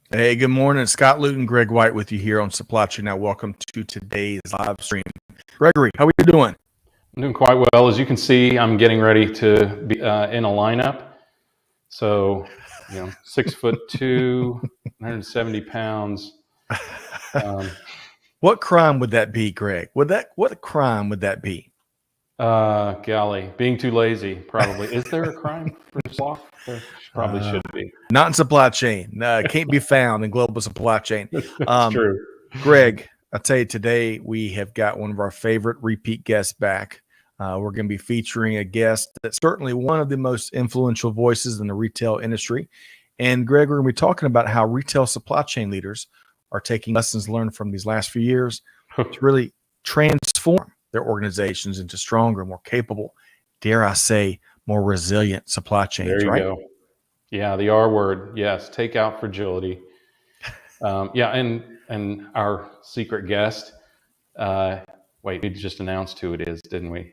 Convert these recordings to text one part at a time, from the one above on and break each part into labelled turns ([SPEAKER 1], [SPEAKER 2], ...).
[SPEAKER 1] Hey, good morning. Scott Luton, Greg White with you here on Supply Chain. Now, welcome to today's live stream. Gregory, how are you doing?
[SPEAKER 2] I'm doing quite well. As you can see, I'm getting ready to be in a lineup. So, 6'2", 170 pounds.
[SPEAKER 1] What crime would that be, Greg? What crime would that be?
[SPEAKER 2] Golly, being too lazy, probably. Is there a crime for sloth? There probably should be.
[SPEAKER 1] Not in supply chain. Can't be found in global supply chain.
[SPEAKER 2] That's true.
[SPEAKER 1] Greg, I tell you, today we have got one of our favorite repeat guests back. We're going to be featuring a guest that's certainly one of the most influential voices in the retail industry. And Greg, we're going to be talking about how retail supply chain leaders are taking lessons learned from these last few years to really transform their organizations into stronger, more capable, dare I say, more resilient supply chains.
[SPEAKER 2] There you
[SPEAKER 1] right?
[SPEAKER 2] go. Yeah, the R word. Yes, take out fragility. And our secret guest. Wait, we just announced who it is, didn't we?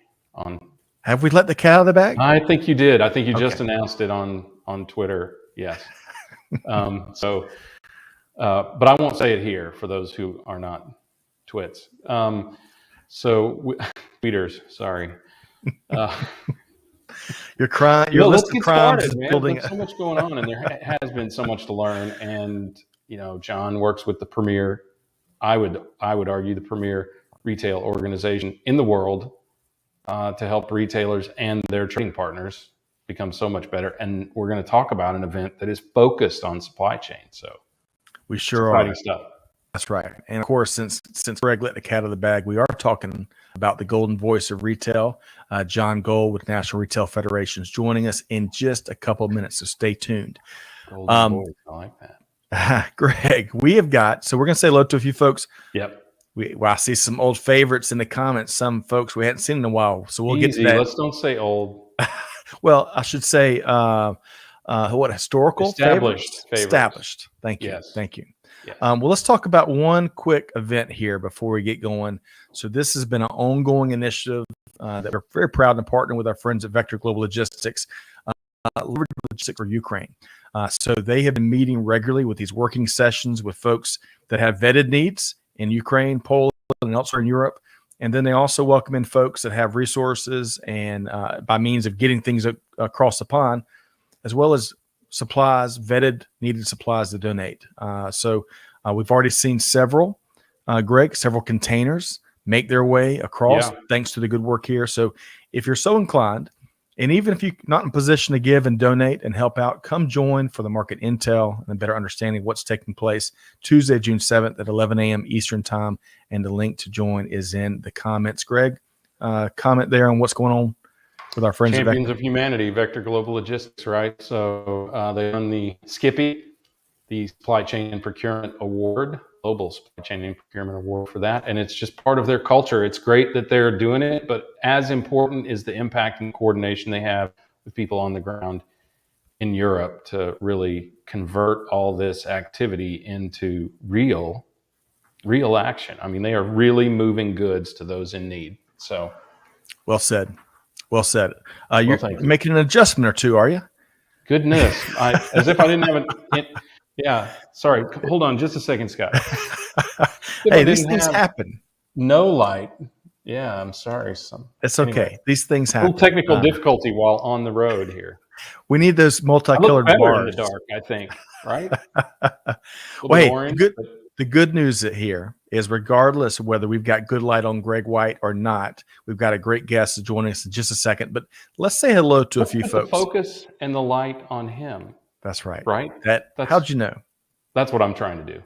[SPEAKER 1] Have we let the cat out of the bag?
[SPEAKER 2] I think you did. I think you just announced it on Twitter. Yes. But I won't say it here for those who are not twits. Tweeters, sorry.
[SPEAKER 1] You're crying. Your list of crimes is building.
[SPEAKER 2] There's so much going on, and there has been so much to learn. And Jon works with the premier. I would argue the premier retail organization in the world to help retailers and their trading partners become so much better. And we're going to talk about an event that is focused on supply chain. So
[SPEAKER 1] we sure are.
[SPEAKER 2] Stuff.
[SPEAKER 1] That's right. And of course, since Greg let the cat out of the bag, we are talking about the golden voice of retail, Jon Gold with National Retail Federations, joining us in just a couple of minutes. So stay tuned.
[SPEAKER 2] Golden voice, I like that.
[SPEAKER 1] Greg, we have got, so we're going to say hello to a few folks.
[SPEAKER 2] Yep.
[SPEAKER 1] I see some old favorites in the comments. Some folks we hadn't seen in a while. So we'll get to that.
[SPEAKER 2] Let's don't say old.
[SPEAKER 1] Well, I should say, historical?
[SPEAKER 2] Established.
[SPEAKER 1] Established. Thank you.
[SPEAKER 2] Yes.
[SPEAKER 1] Thank you.
[SPEAKER 2] Yes.
[SPEAKER 1] Well, let's talk about one quick event here before we get going. So this has been an ongoing initiative that we're very proud to partner with our friends at Vector Global Logistics, Logistics for Ukraine. So they have been meeting regularly with these working sessions with folks that have vetted needs in Ukraine, Poland, and elsewhere in Europe. And then they also welcome in folks that have resources and by means of getting things across the pond, as well as supplies, vetted, needed supplies to donate. So we've already seen several containers make their way across thanks to the good work here. So if you're so inclined, and even if you're not in position to give and donate and help out, come join for the market intel and a better understanding of what's taking place Tuesday, June 7th at 11 a.m. Eastern time. And the link to join is in the comments. Greg, comment there on what's going on with our friends
[SPEAKER 2] Champions of Humanity, Vector Global Logistics, right? So they won the Skippy, the Supply Chain and Procurement Award, Global Supply Chain and Procurement Award for that. And it's just part of their culture. It's great that they're doing it, but as important is the impact and coordination they have with people on the ground in Europe to really convert all this activity into real action. I mean, they are really moving goods to those in need. So
[SPEAKER 1] well said. Well said. You're making an adjustment or two, are you?
[SPEAKER 2] Goodness. As if I didn't have it. Yeah. Sorry. Hold on just a second, Scott.
[SPEAKER 1] Hey, these things happen.
[SPEAKER 2] No light. Yeah, I'm sorry.
[SPEAKER 1] It's okay. Anyway, these things happen.
[SPEAKER 2] A little technical difficulty while on the road here.
[SPEAKER 1] We need those multicolored bars.
[SPEAKER 2] In the dark, I think. Right?
[SPEAKER 1] Wait, the good news here is regardless of whether we've got good light on Greg White or not, we've got a great guest joining us in just a second. But let's say hello to a few folks.
[SPEAKER 2] The focus and the light on him.
[SPEAKER 1] That's right.
[SPEAKER 2] Right?
[SPEAKER 1] How'd you know?
[SPEAKER 2] That's what I'm trying to do.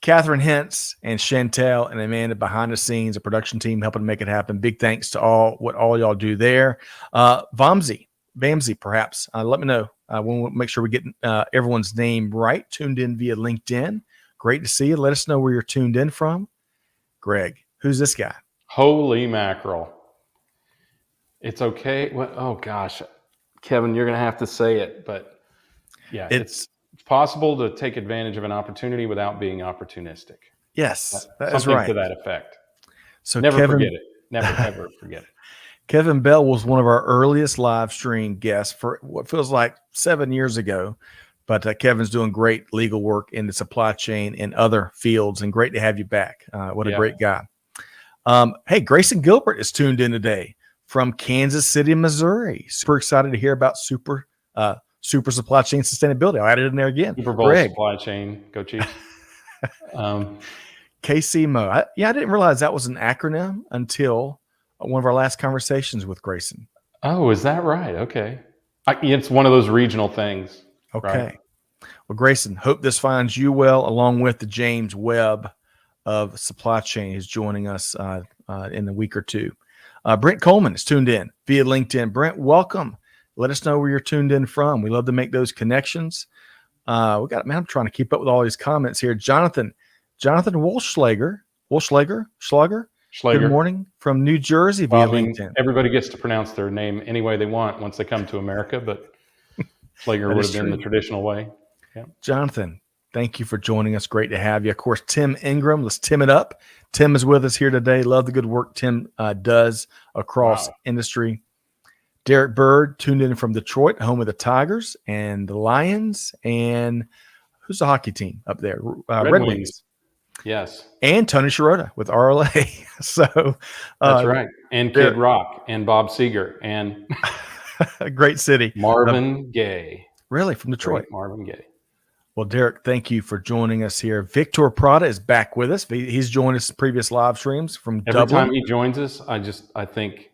[SPEAKER 1] Catherine Hintz and Chantel and Amanda behind the scenes, a production team helping to make it happen. Big thanks to all y'all do there. Vamsi, perhaps. Let me know. We'll make sure we get everyone's name right. Tuned in via LinkedIn. Great to see you. Let us know where you're tuned in from. Greg, who's this guy?
[SPEAKER 2] Holy mackerel. It's okay. Oh, gosh. Kevin, you're going to have to say it. But, yeah, it's possible to take advantage of an opportunity without being opportunistic.
[SPEAKER 1] Yes, that is right.
[SPEAKER 2] Something to that effect.
[SPEAKER 1] So
[SPEAKER 2] never forget it. Never, ever forget it.
[SPEAKER 1] Kevin Bell was one of our earliest live stream guests for what feels like 7 years ago. But Kevin's doing great legal work in the supply chain and other fields, and great to have you back. What a great guy. Hey, Grayson Gilbert is tuned in today from Kansas City, Missouri. Super excited to hear about super supply chain sustainability. I'll add it in there again.
[SPEAKER 2] Super Bowl
[SPEAKER 1] Greg.
[SPEAKER 2] supply chain. Go Chiefs.
[SPEAKER 1] KCMO. I didn't realize that was an acronym until one of our last conversations with Grayson.
[SPEAKER 2] Oh, is that right? Okay. It's one of those regional things.
[SPEAKER 1] Okay.
[SPEAKER 2] Right?
[SPEAKER 1] Well, Grayson, hope this finds you well, along with the James Webb of supply chain who's joining us in a week or two. Brent Coleman is tuned in via LinkedIn. Brent, welcome. Let us know where you're tuned in from. We love to make those connections. I'm trying to keep up with all these comments here. Jonathan Wolschlager. Good morning from New Jersey via LinkedIn.
[SPEAKER 2] Everybody gets to pronounce their name any way they want once they come to America, but Schlager would have been the traditional way. Yeah.
[SPEAKER 1] Jonathan, thank you for joining us. Great to have you. Of course, Tim Ingram. Let's Tim it up. Tim is with us here today. Love the good work Tim does across industry. Derek Bird tuned in from Detroit, home of the Tigers and the Lions. And who's the hockey team up there? Red Wings.
[SPEAKER 2] Yes.
[SPEAKER 1] And Tony Sciarrotta with RLA. So
[SPEAKER 2] that's right. And Kid Rock and Bob Seger and
[SPEAKER 1] a great city.
[SPEAKER 2] Marvin Gaye.
[SPEAKER 1] Really? From Detroit?
[SPEAKER 2] Great Marvin Gaye.
[SPEAKER 1] Well, Derek, thank you for joining us here. Victor Prada is back with us. He's joined us in previous live streams from Dublin.
[SPEAKER 2] Every time he joins us, I think,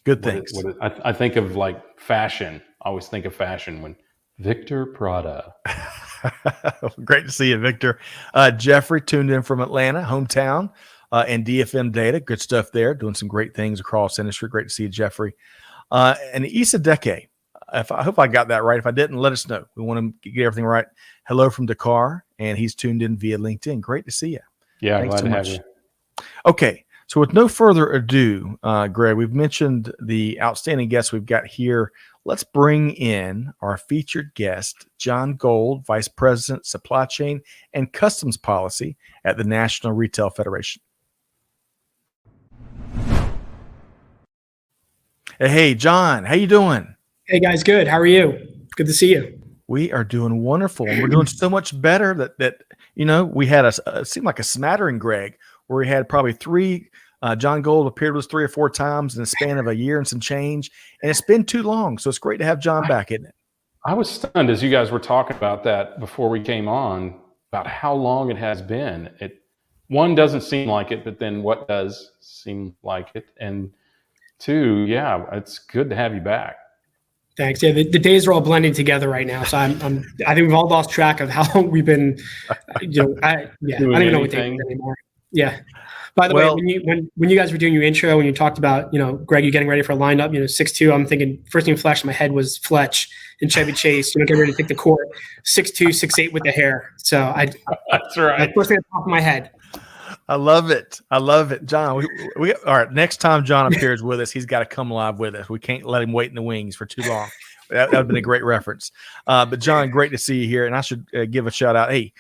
[SPEAKER 1] good things.
[SPEAKER 2] I think of like fashion. I always think of fashion when Victor Prada.
[SPEAKER 1] Great to see you, Victor. Jeffrey tuned in from Atlanta, hometown, and DFM Data. Good stuff there. Doing some great things across industry. Great to see you, Jeffrey. And Issa Deke. I hope I got that right. If I didn't, let us know. We want to get everything right. Hello from Dakar, and he's tuned in via LinkedIn. Great to see you.
[SPEAKER 2] Yeah,
[SPEAKER 1] thanks
[SPEAKER 2] glad
[SPEAKER 1] so
[SPEAKER 2] to
[SPEAKER 1] much.
[SPEAKER 2] have you.
[SPEAKER 1] Okay, so with no further ado, Greg, we've mentioned the outstanding guests we've got here. Let's bring in our featured guest, Jon Gold, Vice President, Supply Chain and Customs Policy at the National Retail Federation. Hey, John, how you doing?
[SPEAKER 3] Hey guys, good. How are you? Good to see you.
[SPEAKER 1] We are doing wonderful, and we're doing so much better that we had it seemed like a smattering, Greg, where we had probably three. Jon Gold appeared with us 3 or 4 times in the span of a year and some change, and it's been too long. So it's great to have Jon back, isn't it?
[SPEAKER 2] I was stunned as you guys were talking about that before we came on about how long it has been. One, doesn't seem like it, but then what does seem like it, and 2, yeah, it's good to have you back.
[SPEAKER 3] Thanks. Yeah, the days are all blending together right now, so I think we've all lost track of how long we've been. I don't even know what day it is anymore. Yeah. By the way, when you guys were doing your intro, when you talked about Greg, you getting ready for a lineup, 6'2", I'm thinking first thing flashed in my head was Fletch and Chevy Chase. Getting ready to take the court, 6'2", 6'8" with the hair. So
[SPEAKER 2] that's right.
[SPEAKER 3] That's first thing at the top of my head.
[SPEAKER 1] I love it, John. We all right. Next time John appears with us, he's got to come live with us. We can't let him wait in the wings for too long. That would have been a great reference. But John, great to see you here, and I should give a shout out. Hey,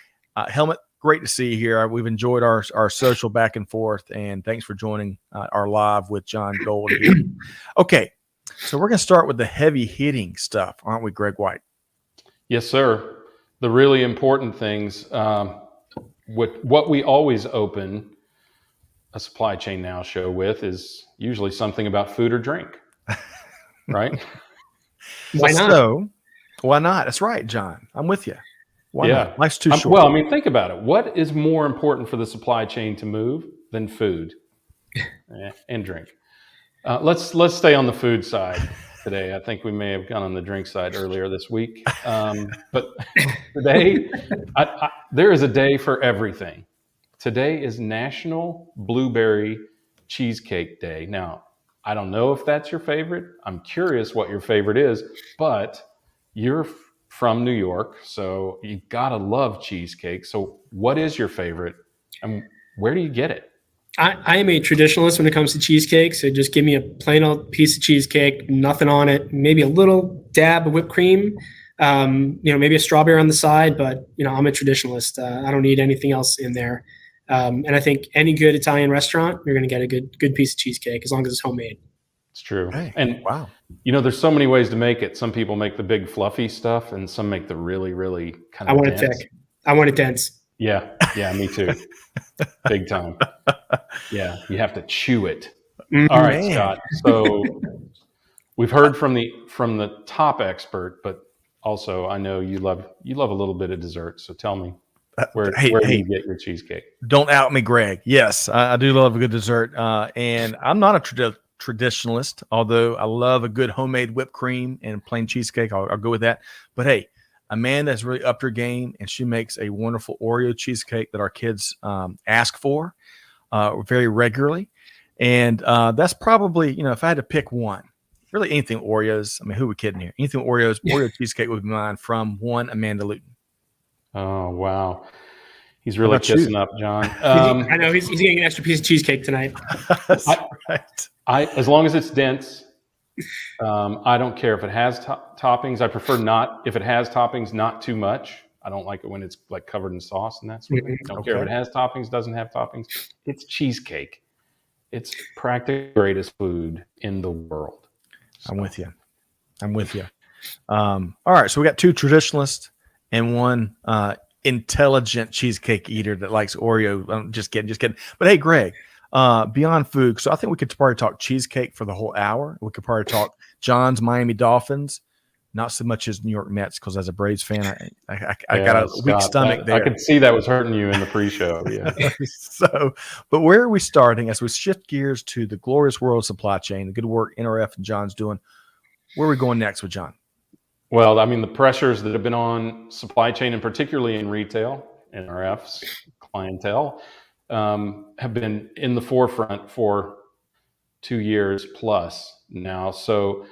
[SPEAKER 1] Helmet, great to see you here. We've enjoyed our social back and forth, and thanks for joining our live with Jon Gold here. Okay, so we're going to start with the heavy hitting stuff, aren't we, Greg White?
[SPEAKER 2] Yes, sir. The really important things. What we always open a Supply Chain Now show with is usually something about food or drink, right?
[SPEAKER 3] Why not?
[SPEAKER 1] So, why not? That's right, John. I'm with you. Why not? Life's too short.
[SPEAKER 2] Well, think about it. What is more important for the supply chain to move than food and drink? Let's stay on the food side today. I think we may have gone on the drink side earlier this week. But today, there is a day for everything. Today is National Blueberry Cheesecake Day. Now, I don't know if that's your favorite. I'm curious what your favorite is, but you're from New York, so you gotta love cheesecake. So what is your favorite, and where do you get it?
[SPEAKER 3] I am a traditionalist when it comes to cheesecake, so just give me a plain old piece of cheesecake, nothing on it, maybe a little dab of whipped cream, maybe a strawberry on the side, but I'm a traditionalist. I don't need anything else in there. And I think any good Italian restaurant, you're going to get a good piece of cheesecake as long as it's homemade.
[SPEAKER 2] It's true.
[SPEAKER 1] Hey,
[SPEAKER 2] and
[SPEAKER 1] wow.
[SPEAKER 2] There's so many ways to make it. Some people make the big fluffy stuff, and some make the really, really kind of
[SPEAKER 3] I want
[SPEAKER 2] dense.
[SPEAKER 3] it thick. I want it dense.
[SPEAKER 2] Yeah, me too. Big time. Yeah, you have to chew it. All right,
[SPEAKER 1] Man.
[SPEAKER 2] Scott. So we've heard from the top expert, but also I know you love a little bit of dessert. So tell me, where do you get your cheesecake?
[SPEAKER 1] Don't out me, Greg. Yes, I do love a good dessert, and I'm not a traditionalist, although I love a good homemade whipped cream and plain cheesecake. I'll go with that. But hey, Amanda's really upped her game, and she makes a wonderful Oreo cheesecake that our kids ask for very regularly. And that's probably, if I had to pick one, really anything Oreos. I mean, who are we kidding here? Anything Oreos, Oreo cheesecake would be mine from one Amanda Luton.
[SPEAKER 2] Oh, wow. He's really kissing up, John.
[SPEAKER 3] I know he's getting an extra piece of cheesecake tonight.
[SPEAKER 1] Right.
[SPEAKER 2] As long as it's dense, I don't care if it has toppings. I prefer not, if it has toppings, not too much. I don't like it when it's like covered in sauce and that sort of thing. Don't care if it has toppings, doesn't have toppings. It's cheesecake. It's practically the greatest food in the world. So.
[SPEAKER 1] I'm with you. All right. So we got two traditionalists and one intelligent cheesecake eater that likes Oreo. I'm just kidding. But hey, Greg, beyond food, so I think we could probably talk cheesecake for the whole hour. We could probably talk John's Miami Dolphins, not so much as New York Mets, because as a Braves fan, I got a weak stomach there.
[SPEAKER 2] I could see that was hurting you in the pre-show. Yeah.
[SPEAKER 1] So, but where are we starting as we shift gears to the glorious world of supply chain, the good work Nrf and John's doing? Where are we going next with John?
[SPEAKER 2] Well, I mean, the pressures that have been on supply chain, and particularly in retail, Nrf's clientele, have been in the forefront for 2 years plus now. So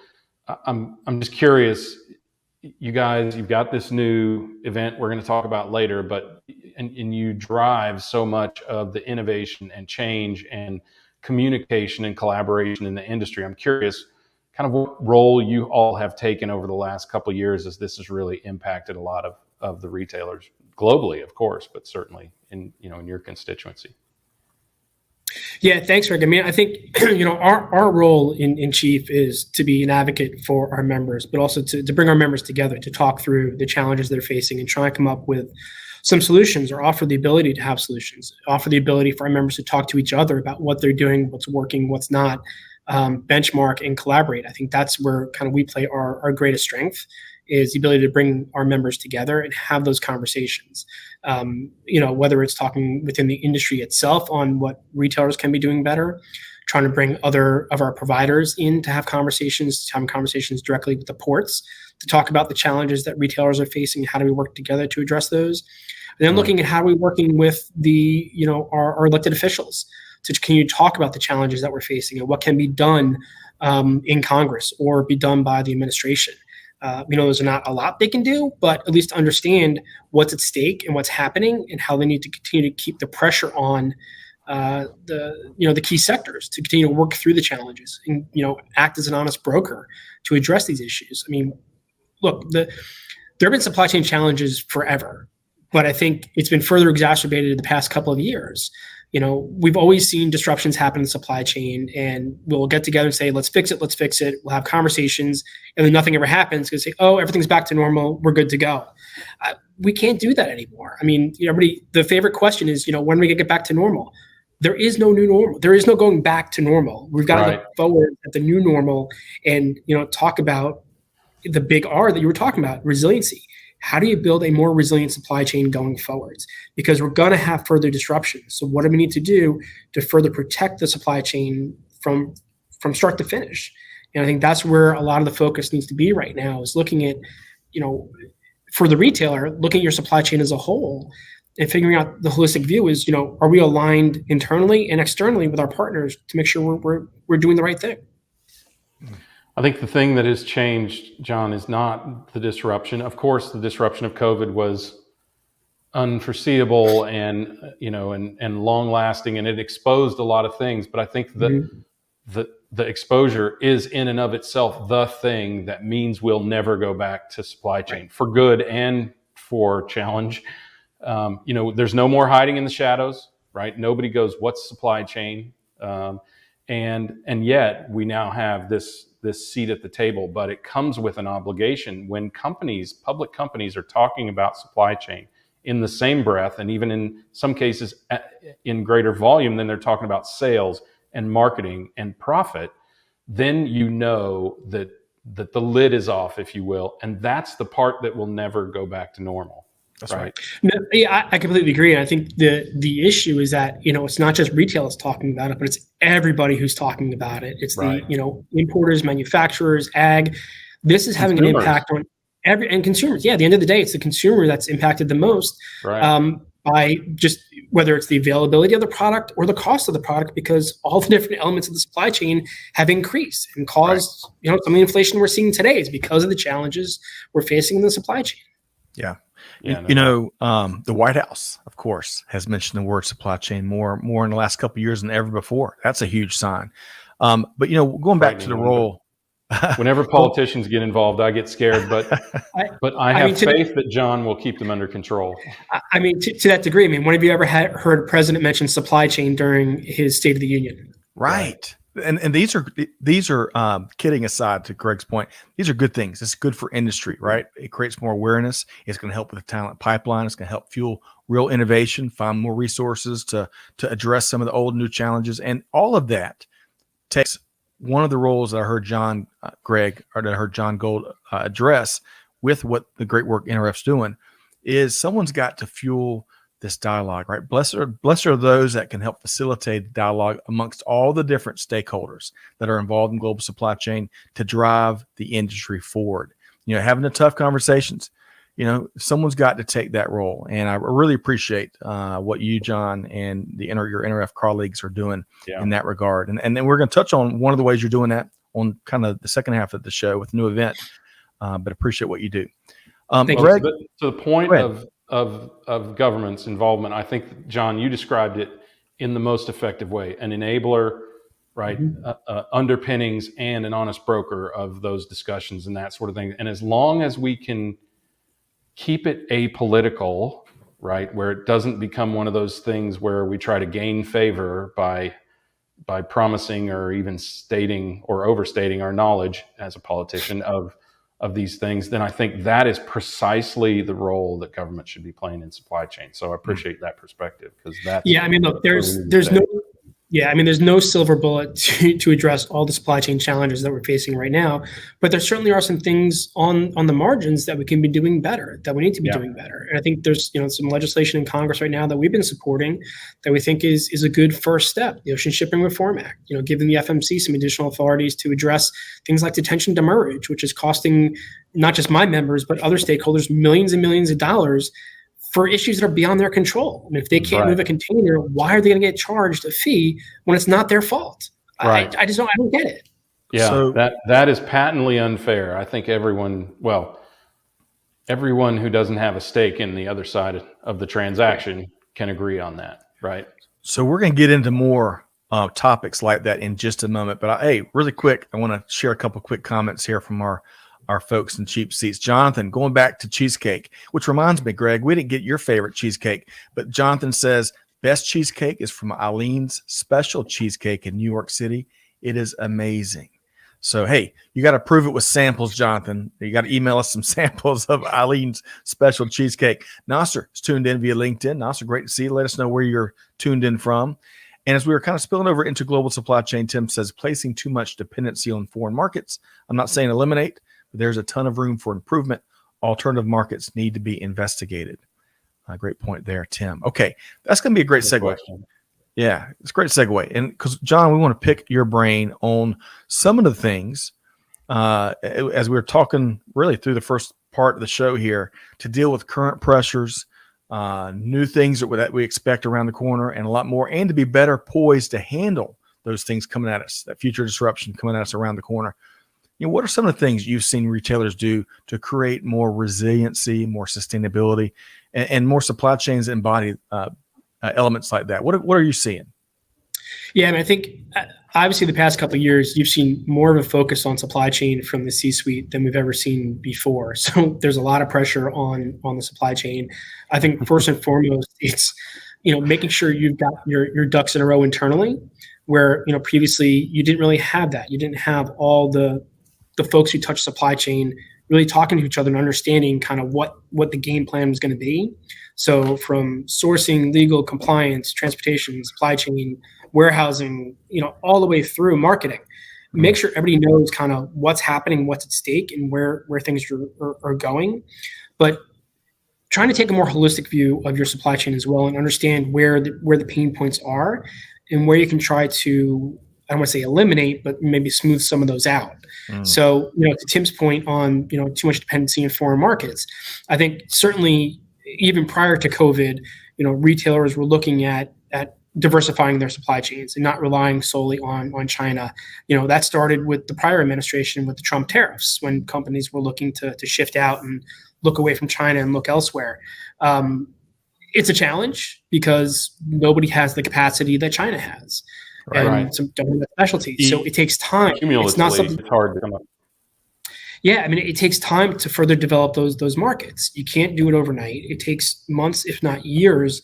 [SPEAKER 2] I'm just curious, you guys, you've got this new event we're going to talk about later, but and you drive so much of the innovation and change and communication and collaboration in the industry. I'm curious kind of what role you all have taken over the last couple of years as this has really impacted a lot of the retailers globally, of course, but certainly in your constituency.
[SPEAKER 3] Yeah, thanks, Rick. I mean, I think our role in Chief is to be an advocate for our members, but also to bring our members together to talk through the challenges they're facing and try and come up with some solutions, or offer the ability to have solutions, offer the ability for our members to talk to each other about what they're doing, what's working, what's not, benchmark and collaborate. I think that's where kind of we play our greatest strength, is the ability to bring our members together and have those conversations. Whether it's talking within the industry itself on what retailers can be doing better, trying to bring other of our providers in to have conversations, having conversations directly with the ports to talk about the challenges that retailers are facing, how do we work together to address those, and then looking at how we're working with the our elected officials. So can you talk about the challenges that we're facing and what can be done in Congress or be done by the administration? There's not a lot they can do, but at least understand what's at stake and what's happening and how they need to continue to keep the pressure on the key sectors to continue to work through the challenges and act as an honest broker to address these issues. I mean, look, there have been supply chain challenges forever, but I think it's been further exacerbated in the past couple of years. We've always seen disruptions happen in the supply chain, and we'll get together and say, let's fix it. We'll have conversations, and then nothing ever happens because say, oh, everything's back to normal. We're good to go. We can't do that anymore. I mean, the favorite question is, when are we going to get back to normal? There is no new normal. There is no going back to normal. We've got to look forward at the new normal and, talk about the big R that you were talking about, resiliency. How do you build a more resilient supply chain going forwards? Because we're going to have further disruptions. So what do we need to do to further protect the supply chain from start to finish? And I think that's where a lot of the focus needs to be right now, is looking at, for the retailer, looking at your supply chain as a whole and figuring out the holistic view is, are we aligned internally and externally with our partners to make sure we're doing the right thing?
[SPEAKER 2] I think the thing that has changed, John, is not the disruption. Of course, the disruption of COVID was unforeseeable and long lasting, and it exposed a lot of things. But I think that the exposure is in and of itself the thing that means we'll never go back to supply chain for good and for challenge. There's no more hiding in the shadows, right? Nobody goes, what's supply chain? And yet we now have this this seat at the table, but it comes with an obligation. When public companies are talking about supply chain in the same breath, and even in some cases in greater volume than they're talking about sales and marketing and profit, then you know that the lid is off, if you will. And that's the part that will never go back to normal.
[SPEAKER 1] That's right.
[SPEAKER 3] No, yeah, I completely agree. And I think the issue is that, it's not just retailers talking about it, but it's everybody who's talking about it. It's
[SPEAKER 2] right.
[SPEAKER 3] the, importers, manufacturers, ag. This is having an impact on and consumers. Yeah, at the end of the day, it's the consumer that's impacted the most,
[SPEAKER 2] right.
[SPEAKER 3] By just whether it's the availability of the product or the cost of the product, because all the different elements of the supply chain have increased and caused, some of the inflation we're seeing today is because of the challenges we're facing in the supply chain.
[SPEAKER 1] Yeah. The White House, of course, has mentioned the word supply chain more in the last couple of years than ever before. That's a huge sign. But going back to the role.
[SPEAKER 2] Whenever politicians get involved, I get scared, but I have faith that John will keep them under control.
[SPEAKER 3] To that degree, when have you ever heard a president mention supply chain during his State of the Union?
[SPEAKER 1] Right. And these are kidding aside, to Greg's point, these are good things. It's good for industry, right? It creates more awareness. It's going to help with the talent pipeline. It's going to help fuel real innovation, find more resources to address some of the old and new challenges. And all of that takes one of the roles that I heard Jon Gold address with what the great work Nrf's doing is someone's got to fuel this dialogue, right? Blessed are those that can help facilitate dialogue amongst all the different stakeholders that are involved in global supply chain to drive the industry forward. Having the tough conversations, someone's got to take that role. And I really appreciate what you, John, and your Nrf colleagues are doing in that regard. And then we're going to touch on one of the ways you're doing that on kind of the second half of the show with a new event, but appreciate what you do.
[SPEAKER 2] Greg, to the point of government's involvement, I think, John, you described it in the most effective way, an enabler, right? Underpinnings and an honest broker of those discussions and that sort of thing. And as long as we can keep it apolitical, right, where it doesn't become one of those things where we try to gain favor by promising or even stating or overstating our knowledge as a politician of these things, then I think that is precisely the role that government should be playing in supply chain. So I appreciate that perspective, because that's
[SPEAKER 3] look, there's no silver bullet to address all the supply chain challenges that we're facing right now, but there certainly are some things on the margins that we can be doing better, that we need to be doing better. And I think there's some legislation in Congress right now that we've been supporting that we think is a good first step. The Ocean Shipping Reform Act, giving the FMC some additional authorities to address things like detention demurrage, which is costing not just my members but other stakeholders millions and millions of dollars for issues that are beyond their control. And if they can't move a container, why are they going to get charged a fee when it's not their fault? Right. I don't get it.
[SPEAKER 2] Yeah, so that is patently unfair. I think everyone who doesn't have a stake in the other side of the transaction can agree on that, right?
[SPEAKER 1] So we're going to get into more topics like that in just a moment. But really quick, I want to share a couple quick comments here from our folks in Cheap Seats. Jonathan, going back to cheesecake, which reminds me, Greg, we didn't get your favorite cheesecake, but Jonathan says, best cheesecake is from Eileen's Special Cheesecake in New York City. It is amazing. So, hey, you got to prove it with samples, Jonathan. You got to email us some samples of Eileen's Special Cheesecake. Nasser is tuned in via LinkedIn. Nasser, great to see you. Let us know where you're tuned in from. And as we were kind of spilling over into global supply chain, Tim says, placing too much dependency on foreign markets. I'm not saying eliminate, there's a ton of room for improvement. Alternative markets need to be investigated. Great point there, Tim. Okay, that's going to be a great segue.
[SPEAKER 2] Question.
[SPEAKER 1] Yeah, it's a great segue. And because, John, we want to pick your brain on some of the things as we were talking really through the first part of the show here to deal with current pressures, new things that we expect around the corner, and a lot more, and to be better poised to handle those things coming at us, that future disruption coming at us around the corner. What are some of the things you've seen retailers do to create more resiliency, more sustainability, and more supply chains that embody elements like that? What are you seeing?
[SPEAKER 3] Yeah, I think obviously the past couple of years, you've seen more of a focus on supply chain from the C-suite than we've ever seen before. So there's a lot of pressure on the supply chain. I think first and foremost, it's making sure you've got your ducks in a row internally, where previously you didn't really have that. You didn't have all the the folks who touch supply chain really talking to each other and understanding kind of what the game plan was going to be. So from sourcing, legal, compliance, transportation, supply chain, warehousing, all the way through marketing. Make sure everybody knows kind of what's happening, what's at stake, and where things are going. But trying to take a more holistic view of your supply chain as well and understand where the pain points are and where you can try to, I don't want to say eliminate, but maybe smooth some of those out. So, to Tim's point on, too much dependency in foreign markets, I think certainly even prior to COVID, retailers were looking at diversifying their supply chains and not relying solely on China. That started with the prior administration with the Trump tariffs, when companies were looking to shift out and look away from China and look elsewhere. It's a challenge because nobody has the capacity that China has. And some government specialties. So it takes time. It's not something.
[SPEAKER 2] It's hard to come up.
[SPEAKER 3] Yeah, I mean, it takes time to further develop those markets. You can't do it overnight. It takes months, if not years,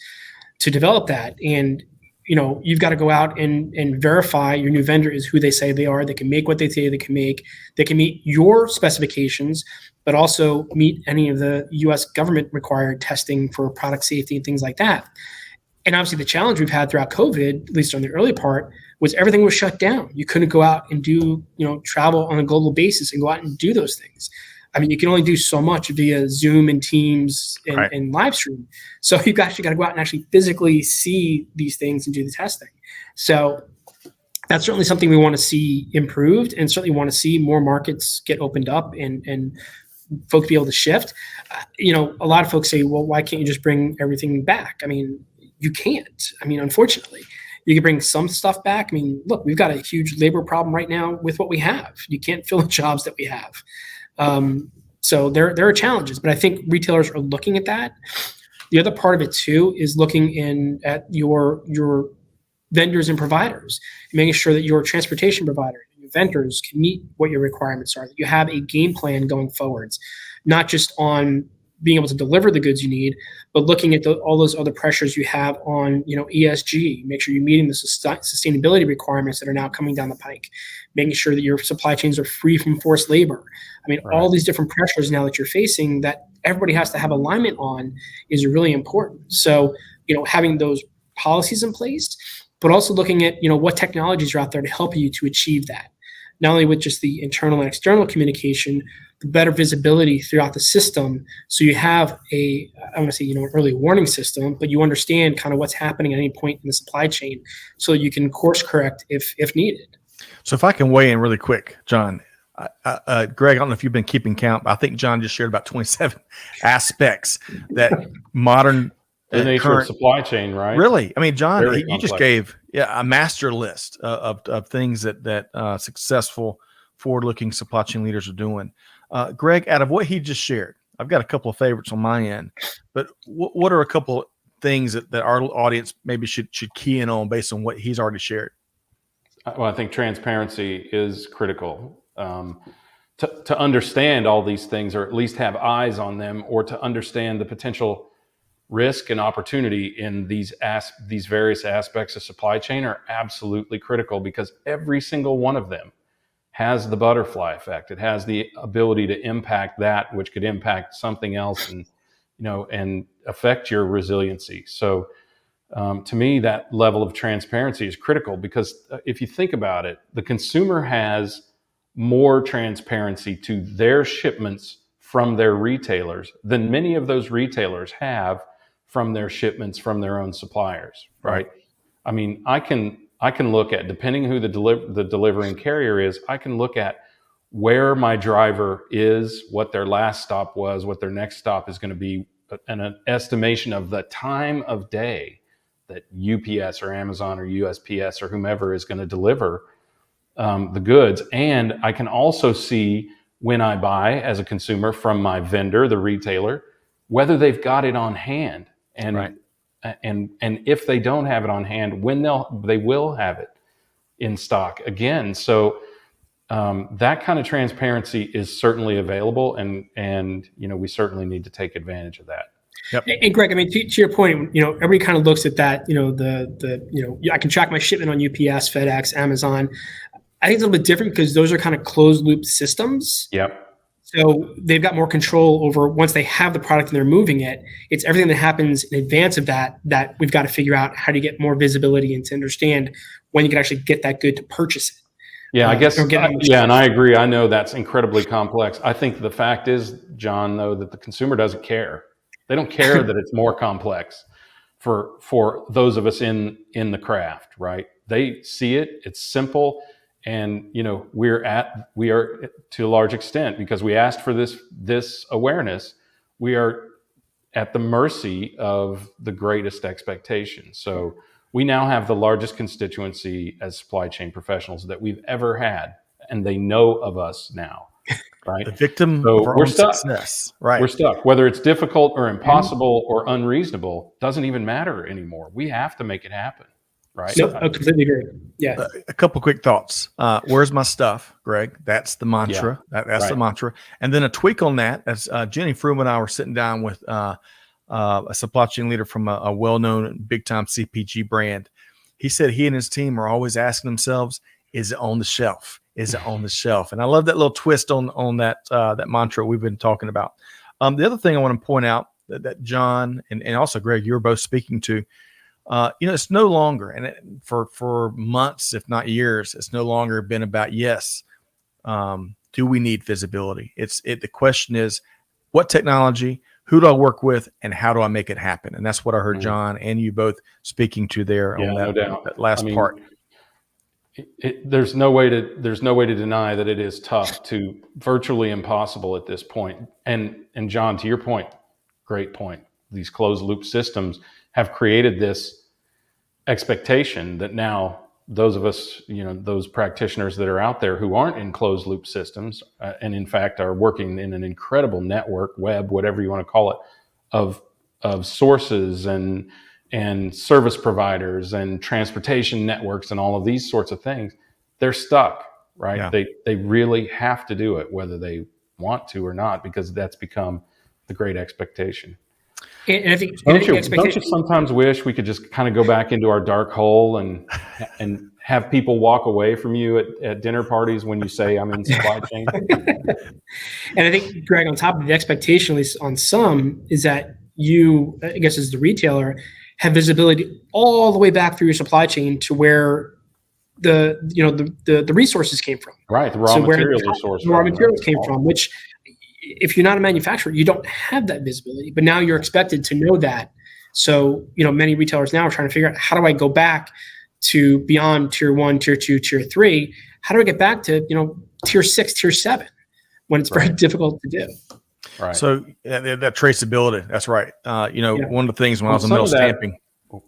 [SPEAKER 3] to develop that. And you've got to go out and verify your new vendor is who they say they are. They can make what they say they can make. They can meet your specifications, but also meet any of the U.S. government required testing for product safety and things like that. And obviously the challenge we've had throughout COVID, at least on the early part, was everything was shut down. You couldn't go out and do, travel on a global basis and go out and do those things. I mean, you can only do so much via Zoom and Teams and live stream. So you've actually got to go out and actually physically see these things and do the testing. So that's certainly something we want to see improved, and certainly want to see more markets get opened up and folks be able to shift. A lot of folks say, well, why can't you just bring everything back? I mean, you can't. I mean, unfortunately, you can bring some stuff back. I mean, look, we've got a huge labor problem right now with what we have. You can't fill the jobs that we have. So there are challenges, but I think retailers are looking at that. The other part of it too is looking at your vendors and providers, and making sure that your transportation provider and your vendors can meet what your requirements are, that you have a game plan going forwards, not just on being able to deliver the goods you need, but looking at all those other pressures you have on, ESG, make sure you're meeting the sustainability requirements that are now coming down the pike, making sure that your supply chains are free from forced labor. I mean, all these different pressures now that you're facing that everybody has to have alignment on is really important. So, having those policies in place, but also looking at, what technologies are out there to help you to achieve that. Not only with just the internal and external communication, the better visibility throughout the system. So you have I want to say, an early warning system, but you understand kind of what's happening at any point in the supply chain so you can course correct if needed.
[SPEAKER 1] So if I can weigh in really quick, John, Greg, I don't know if you've been keeping count, but I think John just shared about 27 aspects that modern
[SPEAKER 2] the nature of supply chain, right?
[SPEAKER 1] Really? I mean, John, you
[SPEAKER 2] complex.
[SPEAKER 1] just gave a master list of things that successful forward-looking supply chain leaders are doing. Greg, out of what he just shared, I've got a couple of favorites on my end, but what are a couple of things that our audience maybe should key in on based on what he's already shared?
[SPEAKER 2] Well, I think transparency is critical. To understand all these things, or at least have eyes on them, or to understand the potential risk and opportunity in these various aspects of supply chain are absolutely critical, because every single one of them has the butterfly effect. It has the ability to impact that which could impact something else, and affect your resiliency. So to me, that level of transparency is critical, because if you think about it, the consumer has more transparency to their shipments from their retailers than many of those retailers have from their shipments from their own suppliers, right? I mean, I can look at, depending who the delivering carrier is, I can look at where my driver is, what their last stop was, what their next stop is going to be, an estimation of the time of day that UPS or Amazon or USPS or whomever is going to deliver the goods. And I can also see, when I buy as a consumer from my vendor, the retailer, whether they've got it on hand. And and if they don't have it on hand, when they will have it in stock again. So that kind of transparency is certainly available, and we certainly need to take advantage of that.
[SPEAKER 1] Yep.
[SPEAKER 3] And Greg, I mean, to your point, everybody kind of looks at that, I can track my shipment on UPS, FedEx, Amazon. I think it's a little bit different because those are kind of closed loop systems.
[SPEAKER 2] Yep.
[SPEAKER 3] So they've got more control over once they have the product and they're moving it. It's everything that happens in advance of that we've got to figure out how to get more visibility and to understand when you can actually get that good to purchase it.
[SPEAKER 2] Yeah, I guess. Yeah, and I agree. I know that's incredibly complex. I think the fact is, John, though, that the consumer doesn't care. They don't care that it's more complex for those of us in the craft, right? They see it. It's simple. And we are to a large extent, because we asked for this awareness, we are at the mercy of the greatest expectations. So we now have the largest constituency as supply chain professionals that we've ever had, and they know of us now, right?
[SPEAKER 1] The victim
[SPEAKER 2] so
[SPEAKER 1] of our
[SPEAKER 2] we're
[SPEAKER 1] own
[SPEAKER 2] stuck.
[SPEAKER 1] Success. Right.
[SPEAKER 2] We're stuck. Whether it's difficult or impossible or unreasonable doesn't even matter anymore. We have to make it happen. Right.
[SPEAKER 3] No, I completely agree. Yeah.
[SPEAKER 1] A couple quick thoughts. Where's my stuff, Greg? That's the mantra.
[SPEAKER 2] Yeah,
[SPEAKER 1] That's the mantra. And then a tweak on that, as Jenny Froome and I were sitting down with a supply chain leader from a well-known big-time CPG brand. He said he and his team are always asking themselves, is it on the shelf? Is it on the shelf? And I love that little twist on that mantra we've been talking about. The other thing I want to point out that John and also Greg, you were both speaking to, it's no longer, and for months, if not years, it's no longer been about, yes, do we need visibility? The question is, what technology, who do I work with, and how do I make it happen? And that's what I heard John and you both speaking to there on that last part.
[SPEAKER 2] There's no way to deny that it is tough to virtually impossible at this point. And John, to your point, great point. These closed loop systems have created this expectation that now those of us, those practitioners that are out there who aren't in closed loop systems, and in fact are working in an incredible network, web, whatever you want to call it, of sources and service providers and transportation networks and all of these sorts of things, they're stuck, right? Yeah. They really have to do it, whether they want to or not, because that's become the great expectation.
[SPEAKER 3] And I think
[SPEAKER 2] don't you sometimes wish we could just kind of go back into our dark hole and have people walk away from you at dinner parties when you say I'm in supply chain?
[SPEAKER 3] And I think, Greg, on top of the expectation, at least on some, is that you, I guess as the retailer, have visibility all the way back through your supply chain to where the resources came from.
[SPEAKER 2] Right, the raw materials are sourced.
[SPEAKER 3] The raw materials came from, which if you're not a manufacturer, you don't have that visibility, but now you're expected to know that. So, many retailers now are trying to figure out, how do I go back to beyond tier 1, tier 2, tier 3? How do I get back to, tier 6, tier 7 when it's very difficult to do?
[SPEAKER 1] Right. So that traceability, that's right. One of the things when I was in metal stamping,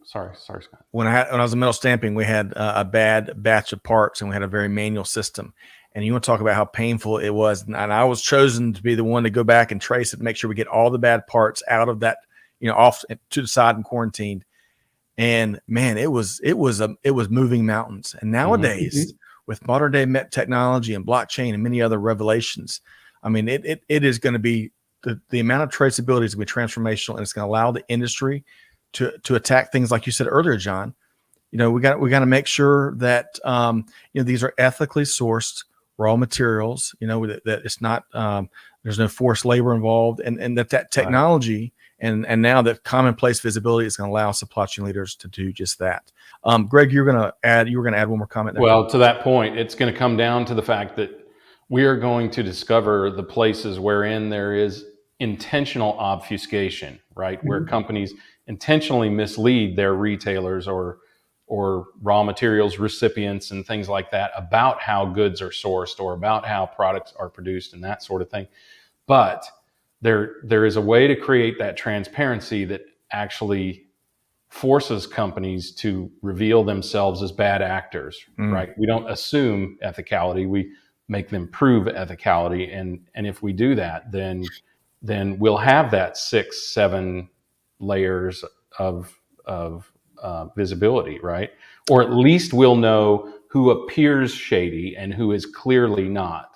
[SPEAKER 2] sorry, Scott.
[SPEAKER 1] When I was in metal stamping, we had a bad batch of parts and we had a very manual system. And you want to talk about how painful it was. And I was chosen to be the one to go back and trace it, make sure we get all the bad parts out of that, off to the side and quarantined. And man, it was moving mountains. And nowadays, with modern day technology and blockchain and many other revelations, I mean, it is going to be the amount of traceability is going to be transformational, and it's going to allow the industry to attack things like you said earlier, John. We got to make sure that these are ethically sourced raw materials, that it's not, there's no forced labor involved, and that technology and now that commonplace visibility is going to allow supply chain leaders to do just that. Greg, you were going to add one more comment there.
[SPEAKER 2] Well, to that point, it's going to come down to the fact that we are going to discover the places wherein there is intentional obfuscation, right? Mm-hmm. Where companies intentionally mislead their retailers or raw materials recipients and things like that about how goods are sourced or about how products are produced and that sort of thing. But there is a way to create that transparency that actually forces companies to reveal themselves as bad actors, right? We don't assume ethicality, we make them prove ethicality. And if we do that, then we'll have that 6-7 layers of visibility, right? Or at least we'll know who appears shady and who is clearly not.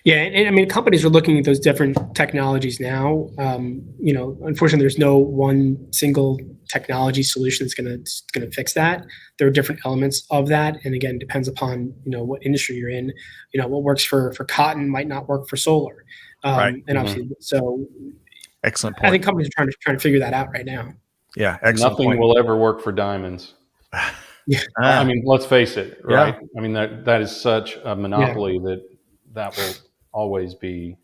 [SPEAKER 3] Yeah, and I mean, companies are looking at those different technologies now. Unfortunately, there's no one single technology solution that's going to fix that. There are different elements of that, and again, depends upon what industry you're in. What works for cotton might not work for solar,
[SPEAKER 1] Right.
[SPEAKER 3] and obviously, so
[SPEAKER 1] excellent point.
[SPEAKER 3] I think companies are trying to figure that out right now.
[SPEAKER 1] Yeah, excellent.
[SPEAKER 2] Nothing will ever work for diamonds.
[SPEAKER 3] Yeah.
[SPEAKER 2] I mean, let's face it, right?
[SPEAKER 1] Yeah.
[SPEAKER 2] I mean, that is such a monopoly that will always be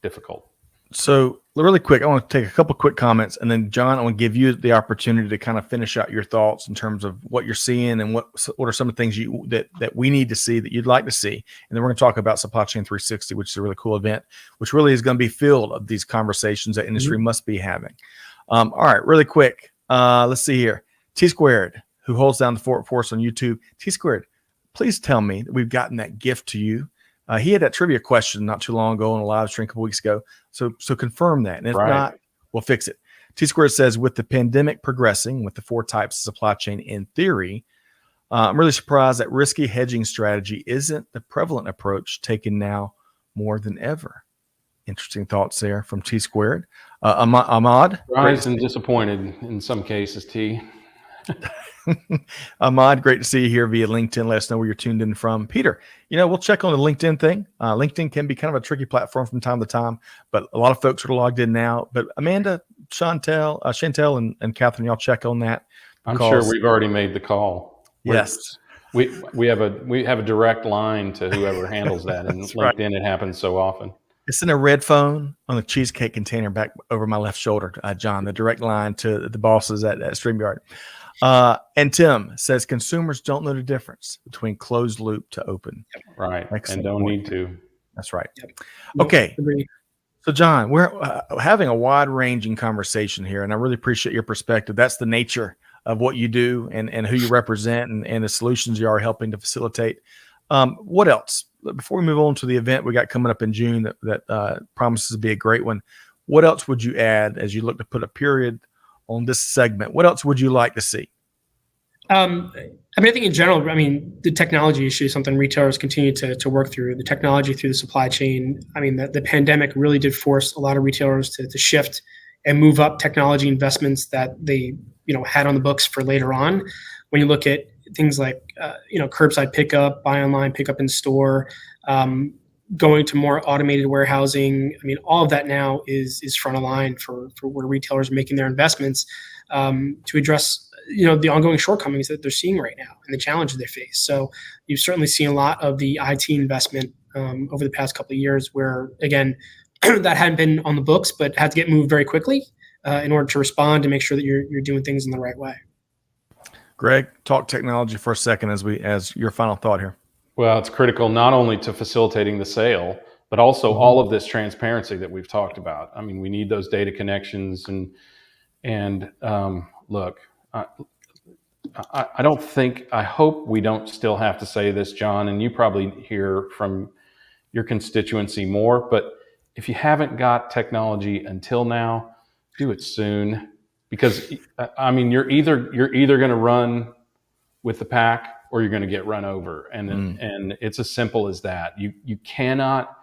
[SPEAKER 2] difficult.
[SPEAKER 1] So really quick, I want to take a couple quick comments, and then John, I want to give you the opportunity to kind of finish out your thoughts in terms of what you're seeing and what are some of the things that we need to see that you'd like to see. And then we're going to talk about Supply Chain 360, which is a really cool event, which really is going to be filled of these conversations that industry must be having. All right, really quick. Let's see here. T Squared, who holds down the fort for us on YouTube. T Squared, please tell me that we've gotten that gift to you. He had that trivia question not too long ago on a live stream a couple weeks ago. So confirm that. And if not, we'll fix it. T Squared says, with the pandemic progressing with the 4 types of supply chain in theory, I'm really surprised that risky hedging strategy isn't the prevalent approach taken now more than ever. Interesting thoughts there from T Squared. Ahmad?
[SPEAKER 2] Surprised and disappointed in some cases, T.
[SPEAKER 1] Ahmad, great to see you here via LinkedIn. Let us know where you're tuned in from. Peter, we'll check on the LinkedIn thing. LinkedIn can be kind of a tricky platform from time to time, but a lot of folks are logged in now. But Amanda, Chantel, and Catherine, y'all check on that.
[SPEAKER 2] I'm sure we've already made the call.
[SPEAKER 1] Yes.
[SPEAKER 2] We have a direct line to whoever handles that, and LinkedIn, right. It happens so often.
[SPEAKER 1] It's in a red phone on the Cheesecake container back over my left shoulder, John, the direct line to the bosses at StreamYard. And Tim says consumers don't know the difference between closed loop to open.
[SPEAKER 2] Right.
[SPEAKER 1] Excellent
[SPEAKER 2] and don't
[SPEAKER 1] point.
[SPEAKER 2] Need to.
[SPEAKER 1] That's right.
[SPEAKER 3] Yep.
[SPEAKER 1] Okay. So John, we're having a wide ranging conversation here, and I really appreciate your perspective. That's the nature of what you do and who you represent and the solutions you are helping to facilitate. What else? Before we move on to the event we got coming up in June that promises to be a great one, what else would you add as you look to put a period on this segment? What else would you like to see?
[SPEAKER 3] I think in general, the technology issue is something retailers continue to work through. The technology through the supply chain. The pandemic really did force a lot of retailers to shift and move up technology investments that they had on the books for later on. When you look at things like curbside pickup, buy online, pick up in store, going to more automated warehousing. All of that now is front of line for where retailers are making their investments to address the ongoing shortcomings that they're seeing right now and the challenges they face. So you've certainly seen a lot of the IT investment over the past couple of years where, again, that hadn't been on the books, but had to get moved very quickly in order to respond and make sure that you're doing things in the right way.
[SPEAKER 1] Greg, talk technology for a second as your final thought here.
[SPEAKER 2] Well, it's critical not only to facilitating the sale, but also all of this transparency that we've talked about. We need those data connections and look, I hope we don't still have to say this, John, and you probably hear from your constituency more, but if you haven't got technology until now, do it soon. Because you're either going to run with the pack or you're going to get run over, and it's as simple as that. You cannot,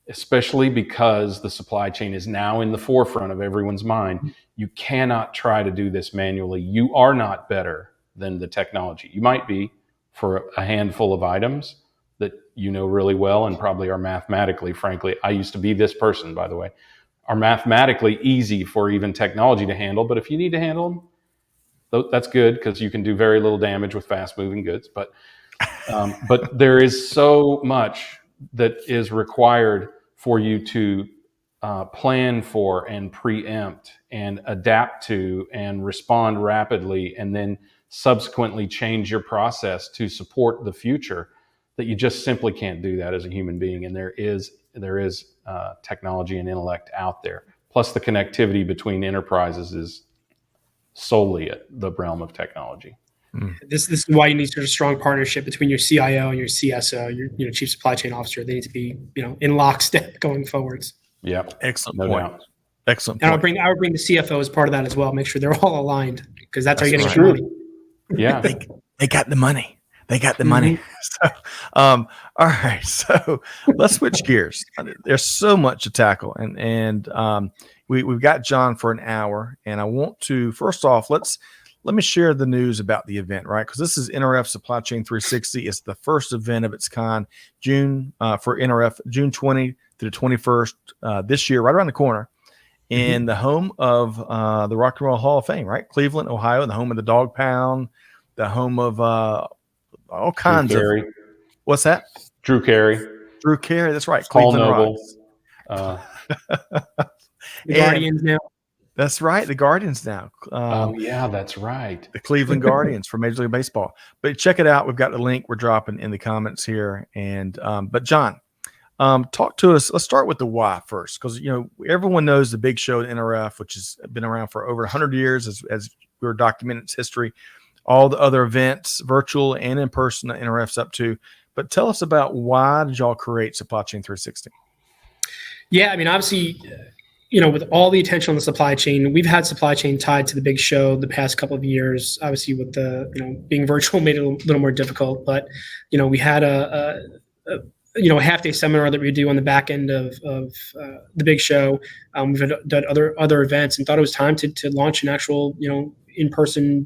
[SPEAKER 2] especially because the supply chain is now in the forefront of everyone's mind. You cannot try to do this manually. You are not better than the technology. You might be for a handful of items that you know really well and probably are mathematically, frankly. I used to be this person, by the way. Are mathematically easy for even technology to handle. But if you need to handle them, that's good because you can do very little damage with fast moving goods. But there is so much that is required for you to plan for and preempt and adapt to and respond rapidly and then subsequently change your process to support the future that you just simply can't do that as a human being. And there is technology and intellect out there. Plus the connectivity between enterprises is solely the realm of technology.
[SPEAKER 3] This is why you need sort of strong partnership between your CIO and your CSO, your chief supply chain officer. They need to be, in lockstep going forwards.
[SPEAKER 2] Yeah.
[SPEAKER 1] Excellent point. Excellent.
[SPEAKER 3] And I would bring the CFO as part of that as well. Make sure they're all aligned because that's how you're going to get money.
[SPEAKER 2] Yeah.
[SPEAKER 1] They got the money. They got the money. So, all right. So let's switch gears. There's so much to tackle, and we've got Jon for an hour, and I want to first off let me share the news about the event, right? Because this is Nrf Supply Chain 360. It's the first event of its kind, for Nrf, June 20 through the 21st this year, right around the corner, in the home of the Rock and Roll Hall of Fame, right? Cleveland, Ohio, the home of the Dog Pound, the home of all kinds of. What's that?
[SPEAKER 2] Drew Carey.
[SPEAKER 1] That's right.
[SPEAKER 2] Paul
[SPEAKER 1] Cleveland
[SPEAKER 2] Noble.
[SPEAKER 3] The Guardians now.
[SPEAKER 1] That's right. The Guardians now.
[SPEAKER 2] Yeah, that's right.
[SPEAKER 1] The Cleveland Guardians for Major League Baseball. But check it out. We've got the link we're dropping in the comments here. And but Jon, talk to us. Let's start with the why first, because everyone knows the big show at NRF, which has been around for over 100 years, as we were documenting its history. All the other events, virtual and in person, that NRF's up to. But tell us about why did y'all create Supply Chain 360?
[SPEAKER 3] Yeah, I mean, obviously, with all the attention on the supply chain, we've had supply chain tied to the big show the past couple of years. Obviously, with the being virtual made it a little more difficult. But we had a half-day seminar that we do on the back end of the big show. We've done other events and thought it was time to launch an actual in-person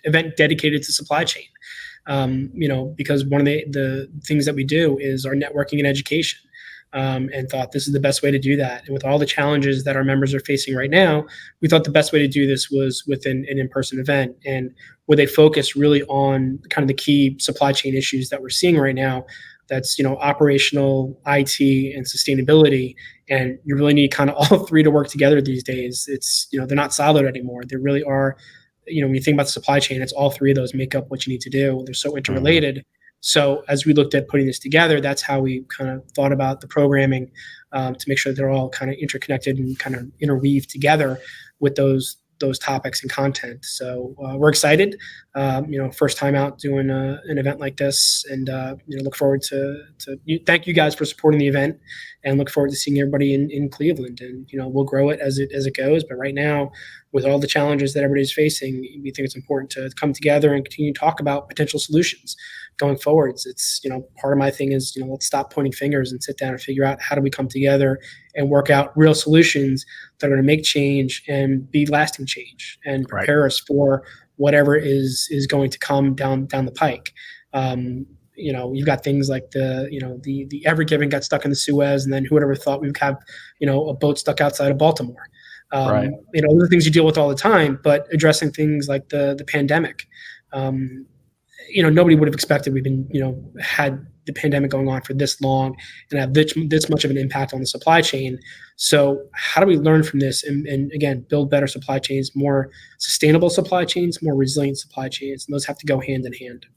[SPEAKER 3] event dedicated to supply chain. Because one of the things that we do is our networking and education. And thought this is the best way to do that. And with all the challenges that our members are facing right now, we thought the best way to do this was within an in-person event, and where they focus really on kind of the key supply chain issues that we're seeing right now. That's operational, IT, and sustainability. And you really need kind of all three to work together these days. It's they're not siloed anymore. They really are. When you think about the supply chain, it's all three of those make up what you need to do. They're so interrelated. So as we looked at putting this together, that's how we kind of thought about the programming to make sure they're all kind of interconnected and kind of interweave together with those topics and content. So we're excited, first time out doing an event like this, and look forward to thank you guys for supporting the event, and look forward to seeing everybody in Cleveland. And we'll grow it as it goes. But right now, with all the challenges that everybody's facing, we think it's important to come together and continue to talk about potential solutions going forwards. It's part of my thing is let's stop pointing fingers and sit down and figure out how do we come together and work out real solutions that are going to make change and be lasting change and prepare us for whatever is going to come down the pike. You've got things like the Ever Given got stuck in the Suez, and then who would ever thought we would have a boat stuck outside of Baltimore. Those are things you deal with all the time, but addressing things like the pandemic. Nobody would have expected we've been, had the pandemic going on for this long and have this much of an impact on the supply chain. So how do we learn from this and again, build better supply chains, more sustainable supply chains, more resilient supply chains? And those have to go hand in hand.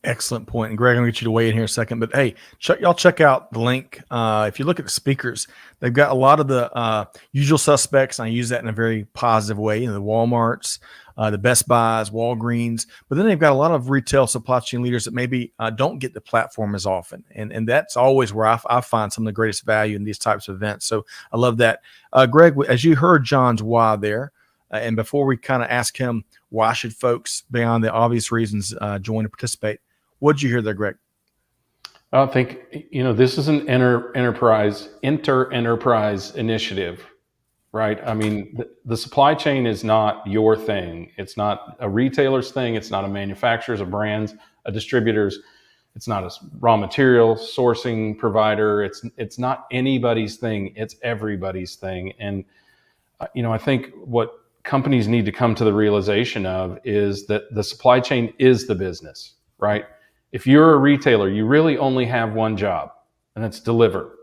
[SPEAKER 1] Excellent point. And Greg, I'm going to get you to weigh in here in a second, but hey, y'all check out the link. If you look at the speakers, they've got a lot of the usual suspects. And I use that in a very positive way. The Walmarts, the Best Buys, Walgreens, but then they've got a lot of retail supply chain leaders that maybe don't get the platform as often. And that's always where I find some of the greatest value in these types of events. So I love that. Greg, as you heard Jon's why there, and before we kind of ask him, why should folks, beyond the obvious reasons, join and participate? What'd you hear there, Greg?
[SPEAKER 2] I think, this is an inter-enterprise initiative, right? I mean, the supply chain is not your thing. It's not a retailer's thing. It's not a manufacturer's, a brand's, a distributor's. It's not a raw material sourcing provider. It's not anybody's thing. It's everybody's thing. And, I think what companies need to come to the realization of is that the supply chain is the business, right? If you're a retailer, you really only have one job, and that's deliver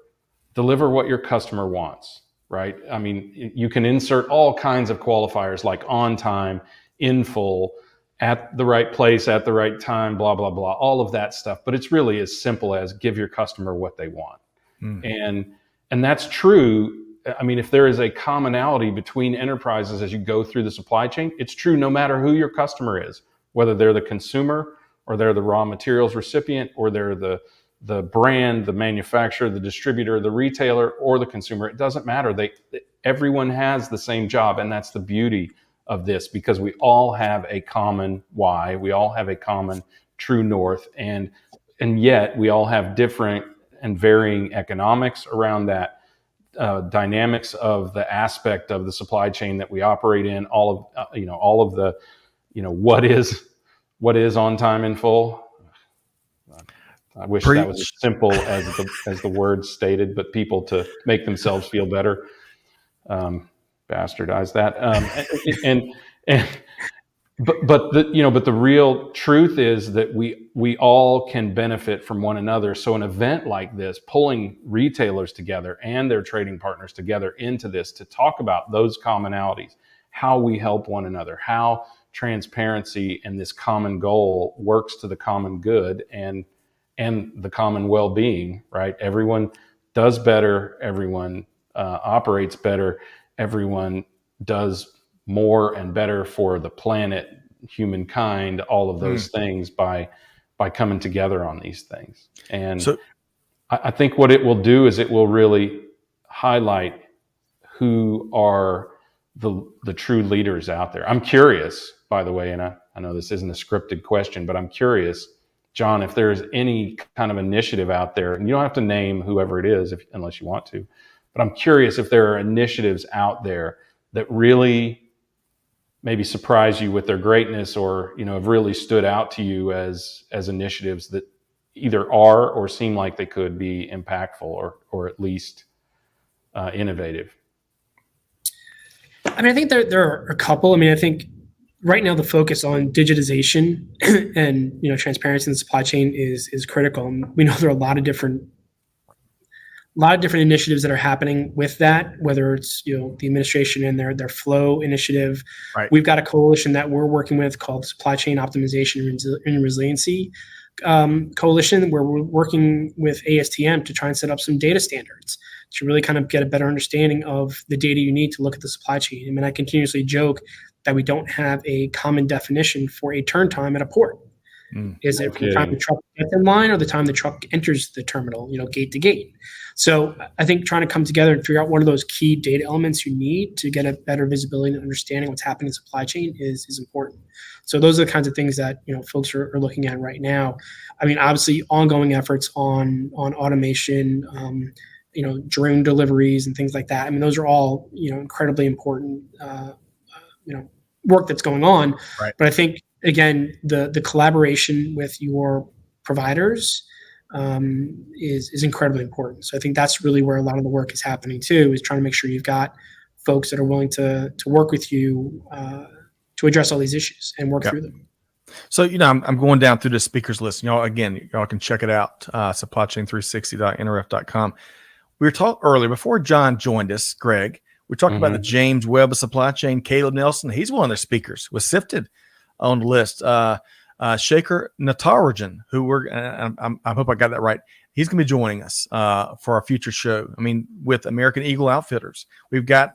[SPEAKER 2] what your customer wants, right? I mean, you can insert all kinds of qualifiers like on time, in full, at the right place, at the right time, blah, blah, blah, all of that stuff. But it's really as simple as give your customer what they want. And that's true. I mean, if there is a commonality between enterprises as you go through the supply chain, it's true no matter who your customer is, whether they're the consumer or they're the raw materials recipient, or they're the brand, the manufacturer, the distributor, the retailer, or the consumer. It doesn't matter. Everyone has the same job, and that's the beauty of this, because we all have a common why. We all have a common true north, and yet we all have different and varying economics around that, dynamics of the aspect of the supply chain that we operate in, all of the, what is on time in full. I wish that was as simple as the words stated, but people, to make themselves feel better, bastardize that. But the real truth is that we all can benefit from one another. So an event like this, pulling retailers together and their trading partners together into this to talk about those commonalities, how we help one another, how transparency and this common goal works to the common good and the common well-being, right? Everyone does better. Everyone operates better. Everyone does more and better for the planet, humankind, all of those things by coming together on these things. And so, I think what it will do is it will really highlight who are the true leaders out there. I'm curious, by the way, and I know this isn't a scripted question, but I'm curious, John, if there's any kind of initiative out there, and you don't have to name whoever it is unless you want to, but I'm curious if there are initiatives out there that really maybe surprise you with their greatness, or have really stood out to you as initiatives that either are or seem like they could be impactful or at least innovative.
[SPEAKER 3] I mean, I think there are a couple. I mean, I think right now the focus on digitization and transparency in the supply chain is critical. And we know there are a lot of different initiatives that are happening with that, whether it's the administration and their flow initiative.
[SPEAKER 1] Right.
[SPEAKER 3] We've got a coalition that we're working with called Supply Chain Optimization and Resiliency Coalition, where we're working with ASTM to try and set up some data standards to really kind of get a better understanding of the data you need to look at the supply chain. I mean, I continuously joke that we don't have a common definition for a turn time at a port. Is it from the time the truck gets in line or the time the truck enters the terminal, gate to gate? So I think trying to come together and figure out what are those key data elements you need to get a better visibility and understanding what's happening in the supply chain is important. So those are the kinds of things that folks are looking at right now. I mean, obviously ongoing efforts on automation, drone deliveries and things like that. I mean, those are all incredibly important work that's going on.
[SPEAKER 1] Right.
[SPEAKER 3] But I think, again, the collaboration with your providers is incredibly important. So I think that's really where a lot of the work is happening too, is trying to make sure you've got folks that are willing to work with you to address all these issues and work through them.
[SPEAKER 1] So, I'm going down through the speakers list. Y'all can check it out, supplychain360.nrf.com. We were talking earlier, before John joined us, Greg, we talked about the James Webb of Supply Chain, Caleb Nelson. He's one of their speakers, was sifted on the list. Shaker Natarajan, who I hope I got that right. He's going to be joining us for our future show. I mean, with American Eagle Outfitters, we've got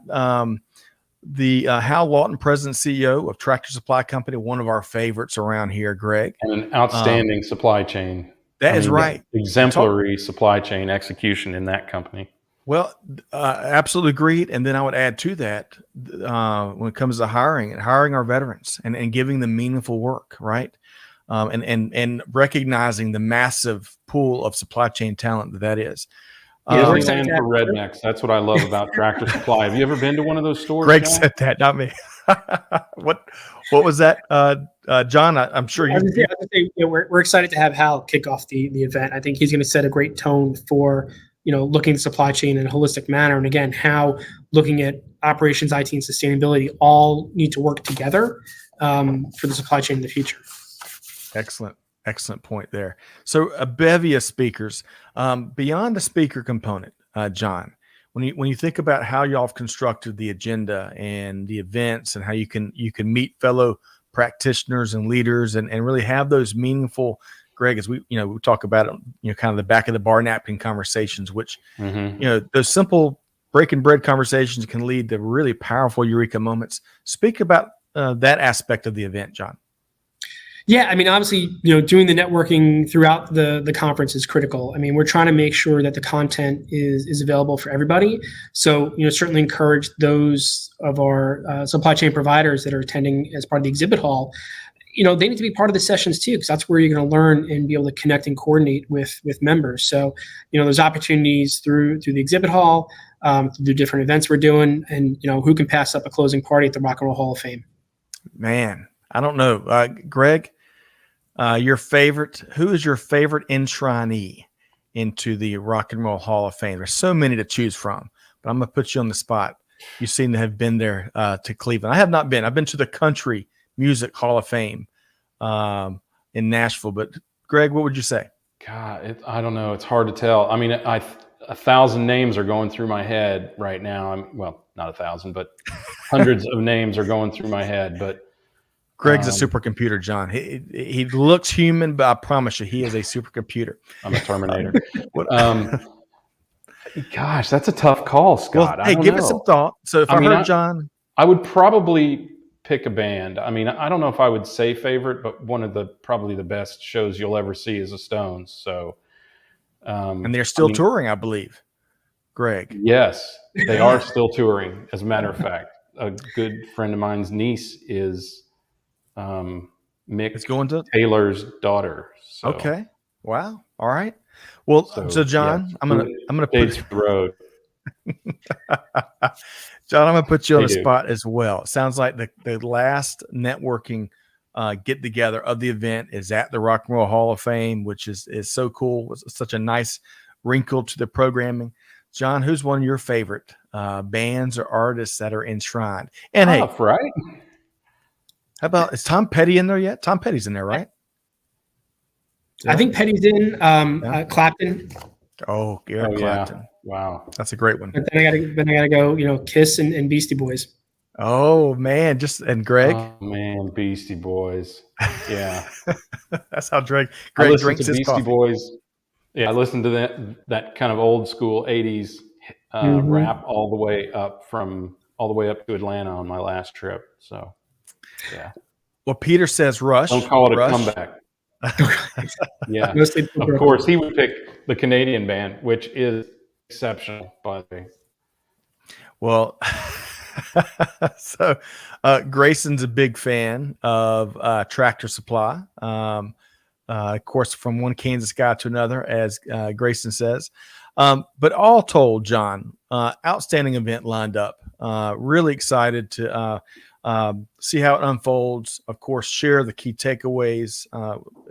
[SPEAKER 1] the Hal Lawton, President and CEO of Tractor Supply Company, one of our favorites around here, Greg.
[SPEAKER 2] And an outstanding supply chain.
[SPEAKER 1] That is right.
[SPEAKER 2] Exemplary supply chain execution in that company.
[SPEAKER 1] Well, absolutely agreed. And then I would add to that, when it comes to hiring our veterans and giving them meaningful work, right? And recognizing the massive pool of supply chain talent that is.
[SPEAKER 2] Disneyland for rednecks. That's what I love about Tractor Supply. Have you ever been to one of those stores?
[SPEAKER 1] Greg said that, not me. What was that, John? I'm sure you.
[SPEAKER 3] We're excited to have Hal kick off the event. I think he's going to set a great tone for looking at supply chain in a holistic manner, and again, how looking at operations, IT, and sustainability all need to work together for the supply chain in the future. Excellent
[SPEAKER 1] point there. So a bevy of speakers. Beyond the speaker component, John, when you think about how y'all have constructed the agenda and the events and how you can meet fellow practitioners and leaders and really have those meaningful, Greg, as we talk about it, kind of the back of the bar napkin conversations, which those simple breaking bread conversations can lead to really powerful eureka moments. Speak about that aspect of the event, John.
[SPEAKER 3] Yeah, I mean, obviously, doing the networking throughout the conference is critical. I mean, we're trying to make sure that the content is available for everybody. So, certainly encourage those of our supply chain providers that are attending as part of the exhibit hall. they need to be part of the sessions too, because that's where you're going to learn and be able to connect and coordinate with members. So, there's opportunities through the exhibit hall, through the different events we're doing, and who can pass up a closing party at the Rock and Roll Hall of Fame?
[SPEAKER 1] Man, I don't know, Greg. Who is your favorite enshrinee into the Rock and Roll Hall of Fame? There's so many to choose from, but I'm going to put you on the spot. You seem to have been there to Cleveland. I have not been. I've been to the Country Music Hall of Fame in Nashville. But Greg, what would you say?
[SPEAKER 2] God, I don't know. It's hard to tell. I mean, 1,000 names are going through my head right now. Well, not 1,000, but hundreds of names are going through my head. But
[SPEAKER 1] Greg's a supercomputer, John. He looks human, but I promise you, he is a supercomputer.
[SPEAKER 2] I'm a Terminator. Gosh, that's a tough call, Scott.
[SPEAKER 1] Well, hey, give it some thought. So if I heard John,
[SPEAKER 2] I would probably pick a band. I mean, I don't know if I would say favorite, but one of probably the best shows you'll ever see is the Stones. So,
[SPEAKER 1] and they're still touring, I believe. Greg.
[SPEAKER 2] Yes, they are still touring. As a matter of fact, a good friend of mine's niece is Mick Taylor's daughter. So.
[SPEAKER 1] Okay. Wow. All right. Well, so John, yeah, I'm gonna put
[SPEAKER 2] the road.
[SPEAKER 1] John, I'm gonna put you on the spot as well. It sounds like the last networking get together of the event is at the Rock and Roll Hall of Fame, which is so cool. It's such a nice wrinkle to the programming. John, who's one of your favorite bands or artists that are enshrined? And hey,
[SPEAKER 2] right?
[SPEAKER 1] How about, is Tom Petty in there yet? Tom Petty's in there, right?
[SPEAKER 3] I think Petty's in. Clapton.
[SPEAKER 1] Oh, Eric Clapton.
[SPEAKER 2] Yeah. Wow,
[SPEAKER 1] that's a great one.
[SPEAKER 3] But then I gotta go. Kiss and Beastie Boys.
[SPEAKER 1] Oh man, and Greg.
[SPEAKER 2] Oh man, Beastie Boys. Yeah,
[SPEAKER 1] that's how Greg drinks his
[SPEAKER 2] Beastie
[SPEAKER 1] coffee.
[SPEAKER 2] Boys. Yeah, I listened to that kind of old school '80s rap all the way up to Atlanta on my last trip. So, yeah.
[SPEAKER 1] Well, Peter says Rush.
[SPEAKER 2] Don't call it a comeback. Yeah, of course he would pick the Canadian band, which is exceptional, by the way.
[SPEAKER 1] Well, so Grayson's a big fan of Tractor Supply. Of course, from one Kansas guy to another, as Grayson says. But all told, John, outstanding event lined up. Really excited to see how it unfolds. Of course, share the key takeaways.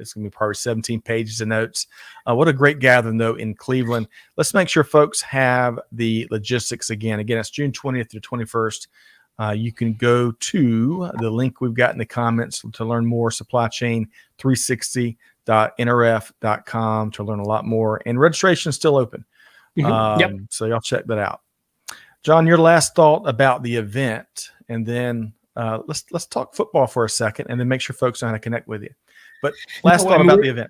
[SPEAKER 1] It's going to be probably 17 pages of notes. What a great gathering, though, in Cleveland. Let's make sure folks have the logistics again. Again, it's June 20th through 21st. You can go to the link we've got in the comments to learn more, supplychain360.nrf.com to learn a lot more. And registration is still open. So y'all check that out. John, your last thought about the event, and then let's talk football for a second, and then make sure folks know how to connect with you. But last thought about the event.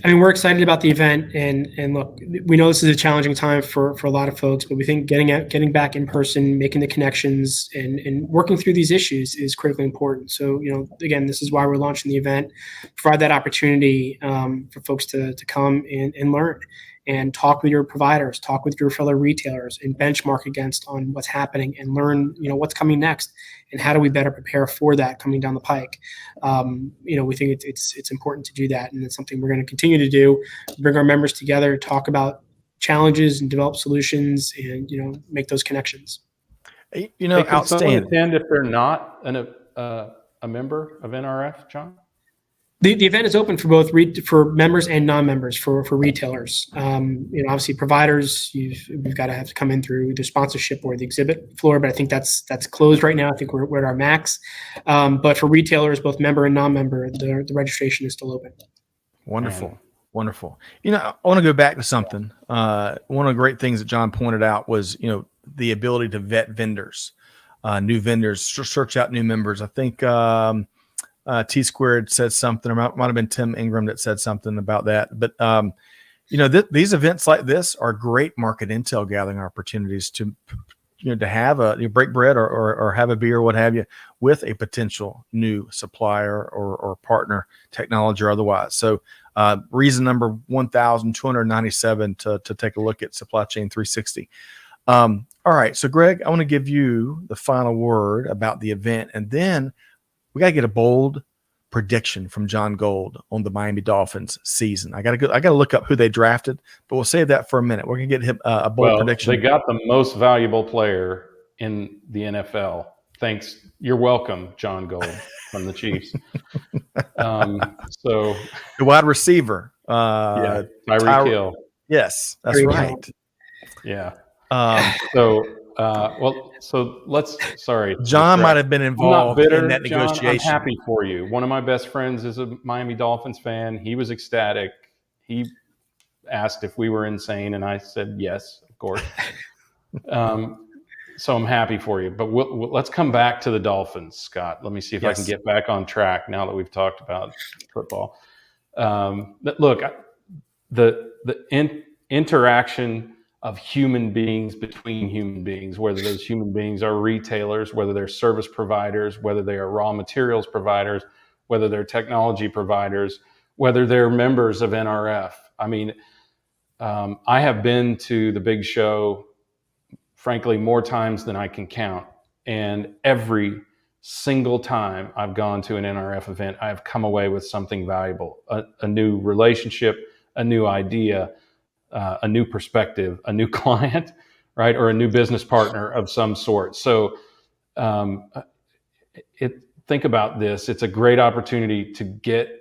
[SPEAKER 3] I mean, we're excited about the event, and look, we know this is a challenging time for a lot of folks, but we think getting back in person, making the connections, and working through these issues is critically important. So, again, this is why we're launching the event, provide that opportunity for folks to come and learn and talk with your providers, talk with your fellow retailers, and benchmark against on what's happening and learn, what's coming next and how do we better prepare for that coming down the pike. We think it's important to do that, and it's something we're going to continue to do. Bring our members together, talk about challenges, and develop solutions, and make those connections.
[SPEAKER 2] Outstanding. Someone attend if they're not a member of NRF, John?
[SPEAKER 3] The event is open for both for members and non-members for retailers. Obviously providers, we've got to have to come in through the sponsorship or the exhibit floor, but I think that's closed right now. I think we're at our max. But for retailers, both member and non-member, the registration is still open.
[SPEAKER 1] Wonderful. Wonderful. I want to go back to something. One of the great things that John pointed out was, the ability to vet vendors, new vendors, search out new members. I think, T Squared said something, or might have been Tim Ingram that said something about that. But, these events like this are great market intel gathering opportunities to have break bread or have a beer, or what have you, with a potential new supplier or partner, technology or otherwise. So reason number 1,297 to take a look at Supply Chain 360. All right. So Greg, I want to give you the final word about the event, and then we got to get a bold prediction from Jon Gold on the Miami Dolphins season? I gotta look up who they drafted, but we'll save that for a minute. We're gonna get him a bold prediction.
[SPEAKER 2] They got the most valuable player in the NFL. Thanks. You're welcome, Jon Gold from the Chiefs. So
[SPEAKER 1] the wide receiver,
[SPEAKER 2] Tyreek Hill.
[SPEAKER 1] Yes, that's right.
[SPEAKER 2] Yeah. So let's. Sorry,
[SPEAKER 1] John might have been involved in that negotiation.
[SPEAKER 2] John, I'm happy for you. One of my best friends is a Miami Dolphins fan. He was ecstatic. He asked if we were insane, and I said yes, of course. So I'm happy for you. But let's come back to the Dolphins, Scott. Let me see if I can get back on track now that we've talked about football. Look, the interaction of human beings between human beings, whether those human beings are retailers, whether they're service providers, whether they are raw materials providers, whether they're technology providers, whether they're members of NRF. I mean, I have been to the big show, frankly, more times than I can count. And every single time I've gone to an NRF event, I've come away with something valuable, a new relationship, a new idea, a new perspective, a new client, right? Or a new business partner of some sort. So think about this. It's a great opportunity to get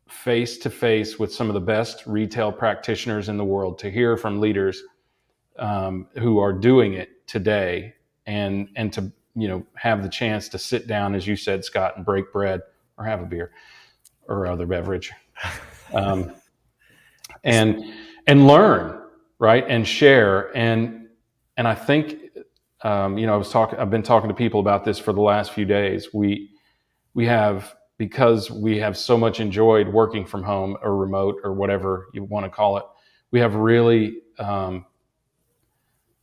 [SPEAKER 2] face to face with some of the best retail practitioners in the world, to hear from leaders who are doing it today, and to have the chance to sit down, as you said, Scott, and break bread or have a beer or other beverage, and learn, right, and share. And I think I've been talking to people about this for the last few days. We have, because we have so much enjoyed working from home or remote or whatever you want to call it, we have really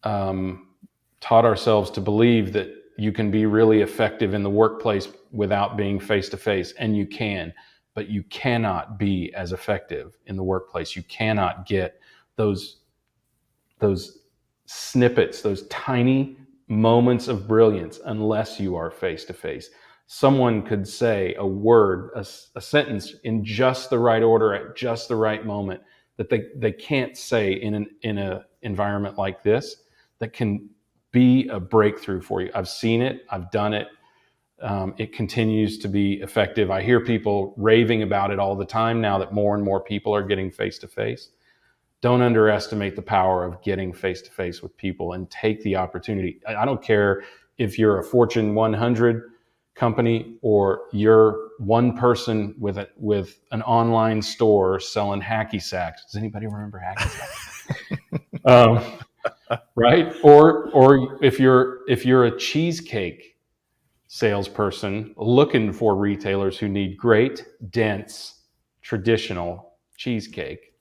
[SPEAKER 2] taught ourselves to believe that you can be really effective in the workplace without being face-to-face, and you can, but you cannot be as effective in the workplace. You cannot get those snippets, those tiny moments of brilliance, unless you are face-to-face. Someone could say a word, a sentence in just the right order at just the right moment that they can't say in an environment like this, that can be a breakthrough for you. I've seen it. I've done it. It continues to be effective. I hear people raving about it all the time now that more and more people are getting face-to-face. Don't underestimate the power of getting face-to-face with people, and take the opportunity. I don't care if you're a Fortune 100 company or you're one person with an online store selling hacky sacks. Does anybody remember hacky sacks? Right? Or if you're a cheesecake salesperson looking for retailers who need great, dense, traditional cheesecake,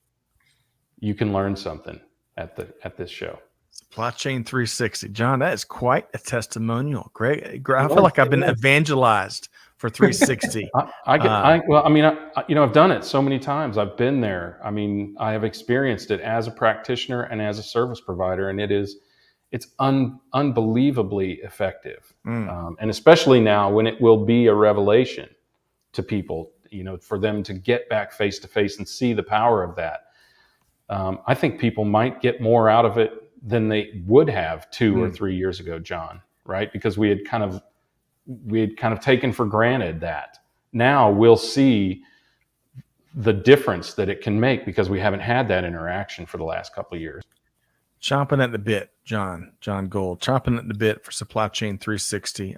[SPEAKER 2] you can learn something at this show.
[SPEAKER 1] Supply Chain 360. John, that is quite a testimonial. Greg, I feel like I've been evangelized for 360.
[SPEAKER 2] I've done it so many times. I've been there. I mean, I have experienced it as a practitioner and as a service provider, and it's unbelievably effective. And especially now, when it will be a revelation to people, for them to get back face to face and see the power of that. I think people might get more out of it than they would have 2 or 3 years ago, John, right? Because we had kind of taken for granted that. Now we'll see the difference that it can make, because we haven't had that interaction for the last couple of years.
[SPEAKER 1] Chomping at the bit, Jon Gold, chomping at the bit for Supply Chain 360.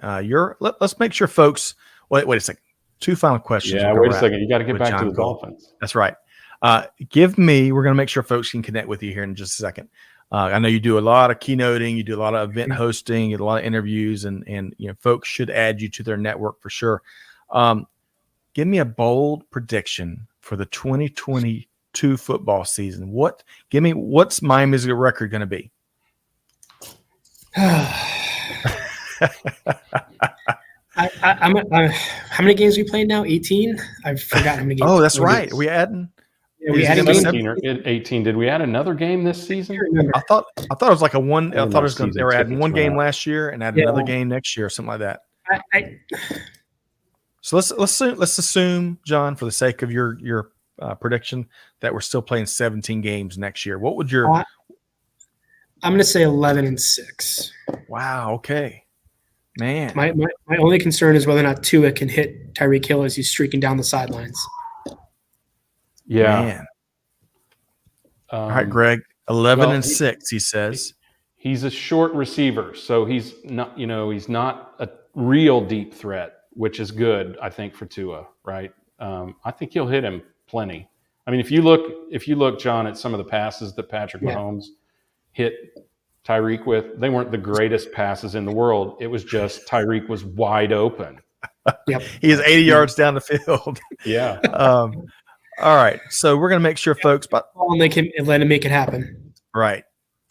[SPEAKER 1] Let's make sure folks, wait a second. 2 final questions.
[SPEAKER 2] Yeah, wait a second. You got to get back to the Dolphins.
[SPEAKER 1] That's right. We're going to make sure folks can connect with you here in just a second. I know you do a lot of keynoting, you do a lot of event hosting, you do a lot of interviews, and folks should add you to their network for sure. Give me a bold prediction for the 2022 football season. What's Miami's record going to be?
[SPEAKER 3] How many games are we playing now? 18? I've forgotten how many games.
[SPEAKER 1] Oh, that's right. Are we adding?
[SPEAKER 3] Yeah, we added
[SPEAKER 2] 17 or 18. Did we add another game this season?
[SPEAKER 1] I thought it was like a one. I thought they were adding one game last year and add another game next year or something like that. So let's assume, John, for the sake of your prediction, that we're still playing 17 games next year. What would your
[SPEAKER 3] I'm going to say 11-6.
[SPEAKER 1] Wow. Okay, man.
[SPEAKER 3] My only concern is whether or not Tua can hit Tyreek Hill as he's streaking down the sidelines.
[SPEAKER 2] Yeah.
[SPEAKER 1] Man. All right, Greg. 11-6. He says
[SPEAKER 2] he's a short receiver, so he's not. He's not a real deep threat, which is good, I think, for Tua. Right. I think he'll hit him plenty. I mean, if you look, John, at some of the passes that Patrick Mahomes hit Tyreek with, they weren't the greatest passes in the world. It was just Tyreek was wide open.
[SPEAKER 3] Yep.
[SPEAKER 1] He is 80 yards down the field.
[SPEAKER 2] Yeah.
[SPEAKER 1] All right. So we're going to make sure, folks.
[SPEAKER 3] And they can let him make it happen.
[SPEAKER 1] Right.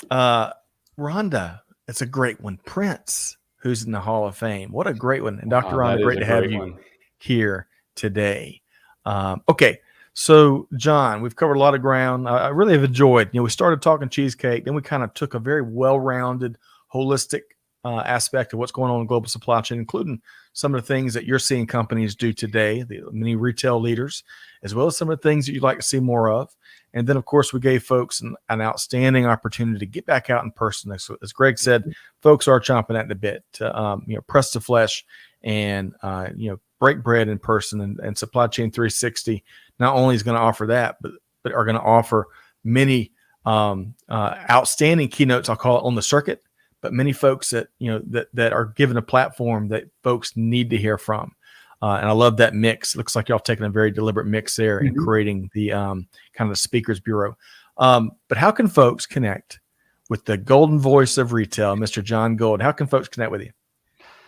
[SPEAKER 1] Rhonda, it's a great one. Prince, who's in the Hall of Fame. What a great one. And Dr. Rhonda, great to have you here today. Okay. So, John, we've covered a lot of ground. I really have enjoyed. We started talking cheesecake, then we kind of took a very well-rounded, holistic aspect of what's going on in global supply chain, including some of the things that you're seeing companies do today, the many retail leaders, as well as some of the things that you'd like to see more of. And then, of course, we gave folks an outstanding opportunity to get back out in person. As Greg said, folks are chomping at the bit to press the flesh and break bread in person. And Supply Chain 360 not only is going to offer that, but are going to offer many outstanding keynotes, I'll call it, on the circuit, but many folks that that are given a platform that folks need to hear from. And I love that mix. Looks like y'all taking a very deliberate mix there and creating the kind of the speakers bureau. But how can folks connect with the golden voice of retail, Mr. Jon Gold? How can folks connect with you?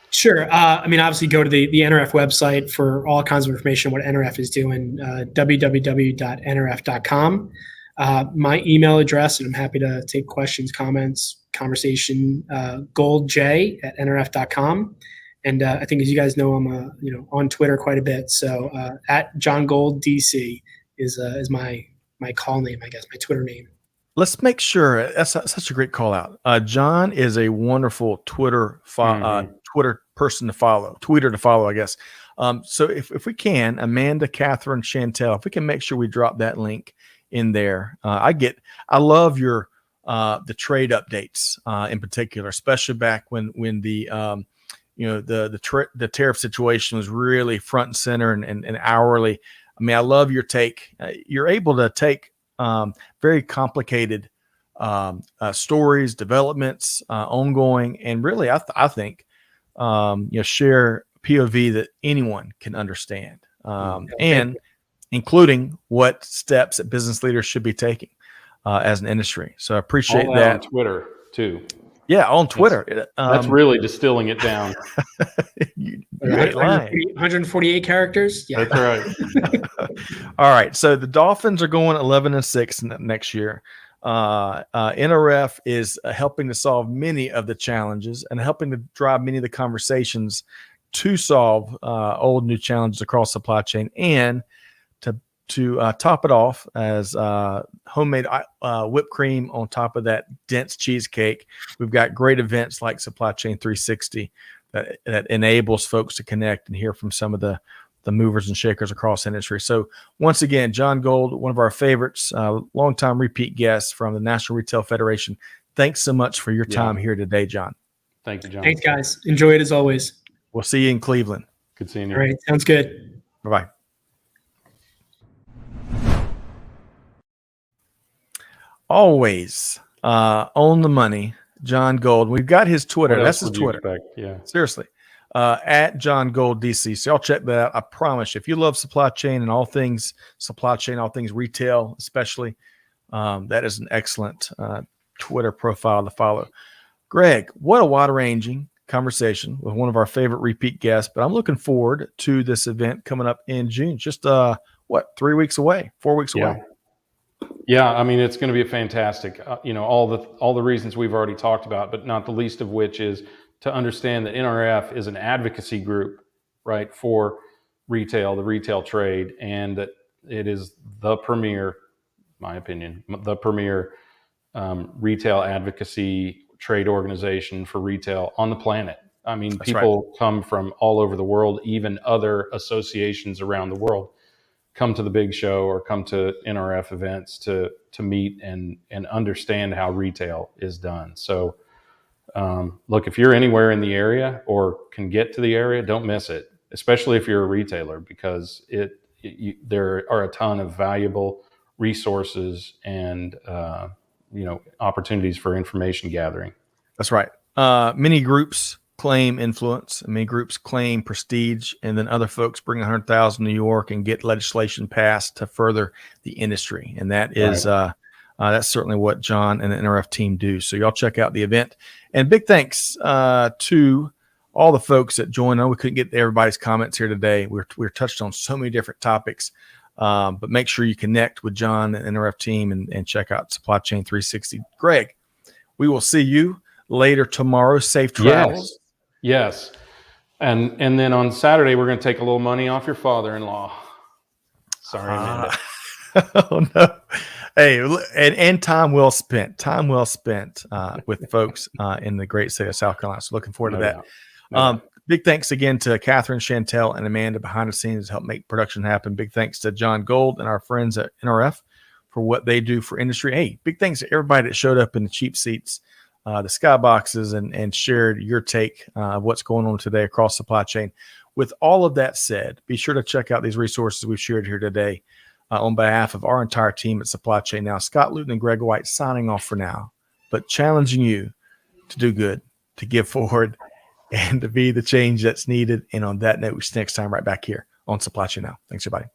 [SPEAKER 3] Sure. Obviously go to the Nrf website for all kinds of information, what Nrf is doing, www.nrf.com. My email address, and I'm happy to take questions, comments, conversation, goldj@nrf.com. And I think, as you guys know, I'm on Twitter quite a bit. So at Jon Gold DC is my call name, I guess, my Twitter name.
[SPEAKER 1] Let's make sure that's such a great call out. John is a wonderful Twitter person to follow, tweeter to follow, I guess. So if we can, Amanda, Catherine, Chantel, if we can make sure we drop that link in there. I love your the trade updates in particular, especially back when the the tariff situation was really front and center and hourly. I mean, I love your take. You're able to take very complicated stories, developments, ongoing, and really, I think, share POV that anyone can understand, and including what steps that business leaders should be taking as an industry. So I appreciate that.
[SPEAKER 2] On Twitter too.
[SPEAKER 1] Yeah, on Twitter.
[SPEAKER 2] That's really distilling it down.
[SPEAKER 3] 148 characters. Yeah.
[SPEAKER 2] That's right.
[SPEAKER 1] All right. So the Dolphins are going 11-6 next year. NRF is helping to solve many of the challenges and helping to drive many of the conversations to solve old new challenges across supply chain, and to top it off as homemade whipped cream on top of that dense cheesecake. We've got great events like Supply Chain 360 that enables folks to connect and hear from some of the movers and shakers across industry. So once again, Jon Gold, one of our favorites, longtime repeat guest from the National Retail Federation. Thanks so much for your time here today, John.
[SPEAKER 2] Thank you, John.
[SPEAKER 3] Thanks, guys. Enjoy it as always.
[SPEAKER 1] We'll see you in Cleveland.
[SPEAKER 2] Good seeing you.
[SPEAKER 3] All right. Sounds good.
[SPEAKER 1] Bye-bye. Always on the money, Jon Gold. We've got his Twitter. That's his Twitter.
[SPEAKER 2] Yeah.
[SPEAKER 1] Seriously. At Jon Gold DC. So y'all check that out. I promise you, if you love supply chain and all things supply chain, all things retail, especially, that is an excellent Twitter profile to follow. Greg, what a wide-ranging conversation with one of our favorite repeat guests. But I'm looking forward to this event coming up in June. Just 4 weeks away.
[SPEAKER 2] Yeah, I mean, it's going to be a fantastic, all the reasons we've already talked about, but not the least of which is to understand that NRF is an advocacy group, right, for retail, the retail trade, and that it is the premier, my opinion, the premier retail advocacy trade organization for retail on the planet. I mean,
[SPEAKER 1] That's right.
[SPEAKER 2] people come from all over the world, even other associations around the world come to the big show or come to NRF events to meet and understand how retail is done. So look, if you're anywhere in the area or can get to the area, don't miss it, especially if you're a retailer, because there are a ton of valuable resources and opportunities for information gathering.
[SPEAKER 1] That's right. Many groups claim influence, many groups claim prestige, and then other folks bring 100,000 to New York and get legislation passed to further the industry. And that is that's certainly what Jon and the NRF team do. So y'all check out the event. And big thanks to all the folks that joined. I know we couldn't get to everybody's comments here today. We're touched on so many different topics, but make sure you connect with Jon and the NRF team and check out Supply Chain 360. Greg, we will see you later tomorrow. Safe travels.
[SPEAKER 2] Yes. And then on Saturday, we're going to take a little money off your father-in-law. Sorry, Amanda.
[SPEAKER 1] Oh, no. Hey, and time well spent with folks in the great state of South Carolina. So looking forward to that.
[SPEAKER 2] No.
[SPEAKER 1] Big thanks again to Catherine, Chantel, and Amanda behind the scenes to help make production happen. Big thanks to Jon Gold and our friends at NRF for what they do for industry. Hey, big thanks to everybody that showed up in the cheap seats, the skyboxes, and shared your take of what's going on today across supply chain. With all of that said, be sure to check out these resources we've shared here today on behalf of our entire team at Supply Chain Now. Scott Luton and Greg White signing off for now, but challenging you to do good, to give forward, and to be the change that's needed. And on that note, we see you next time right back here on Supply Chain Now. Thanks, everybody.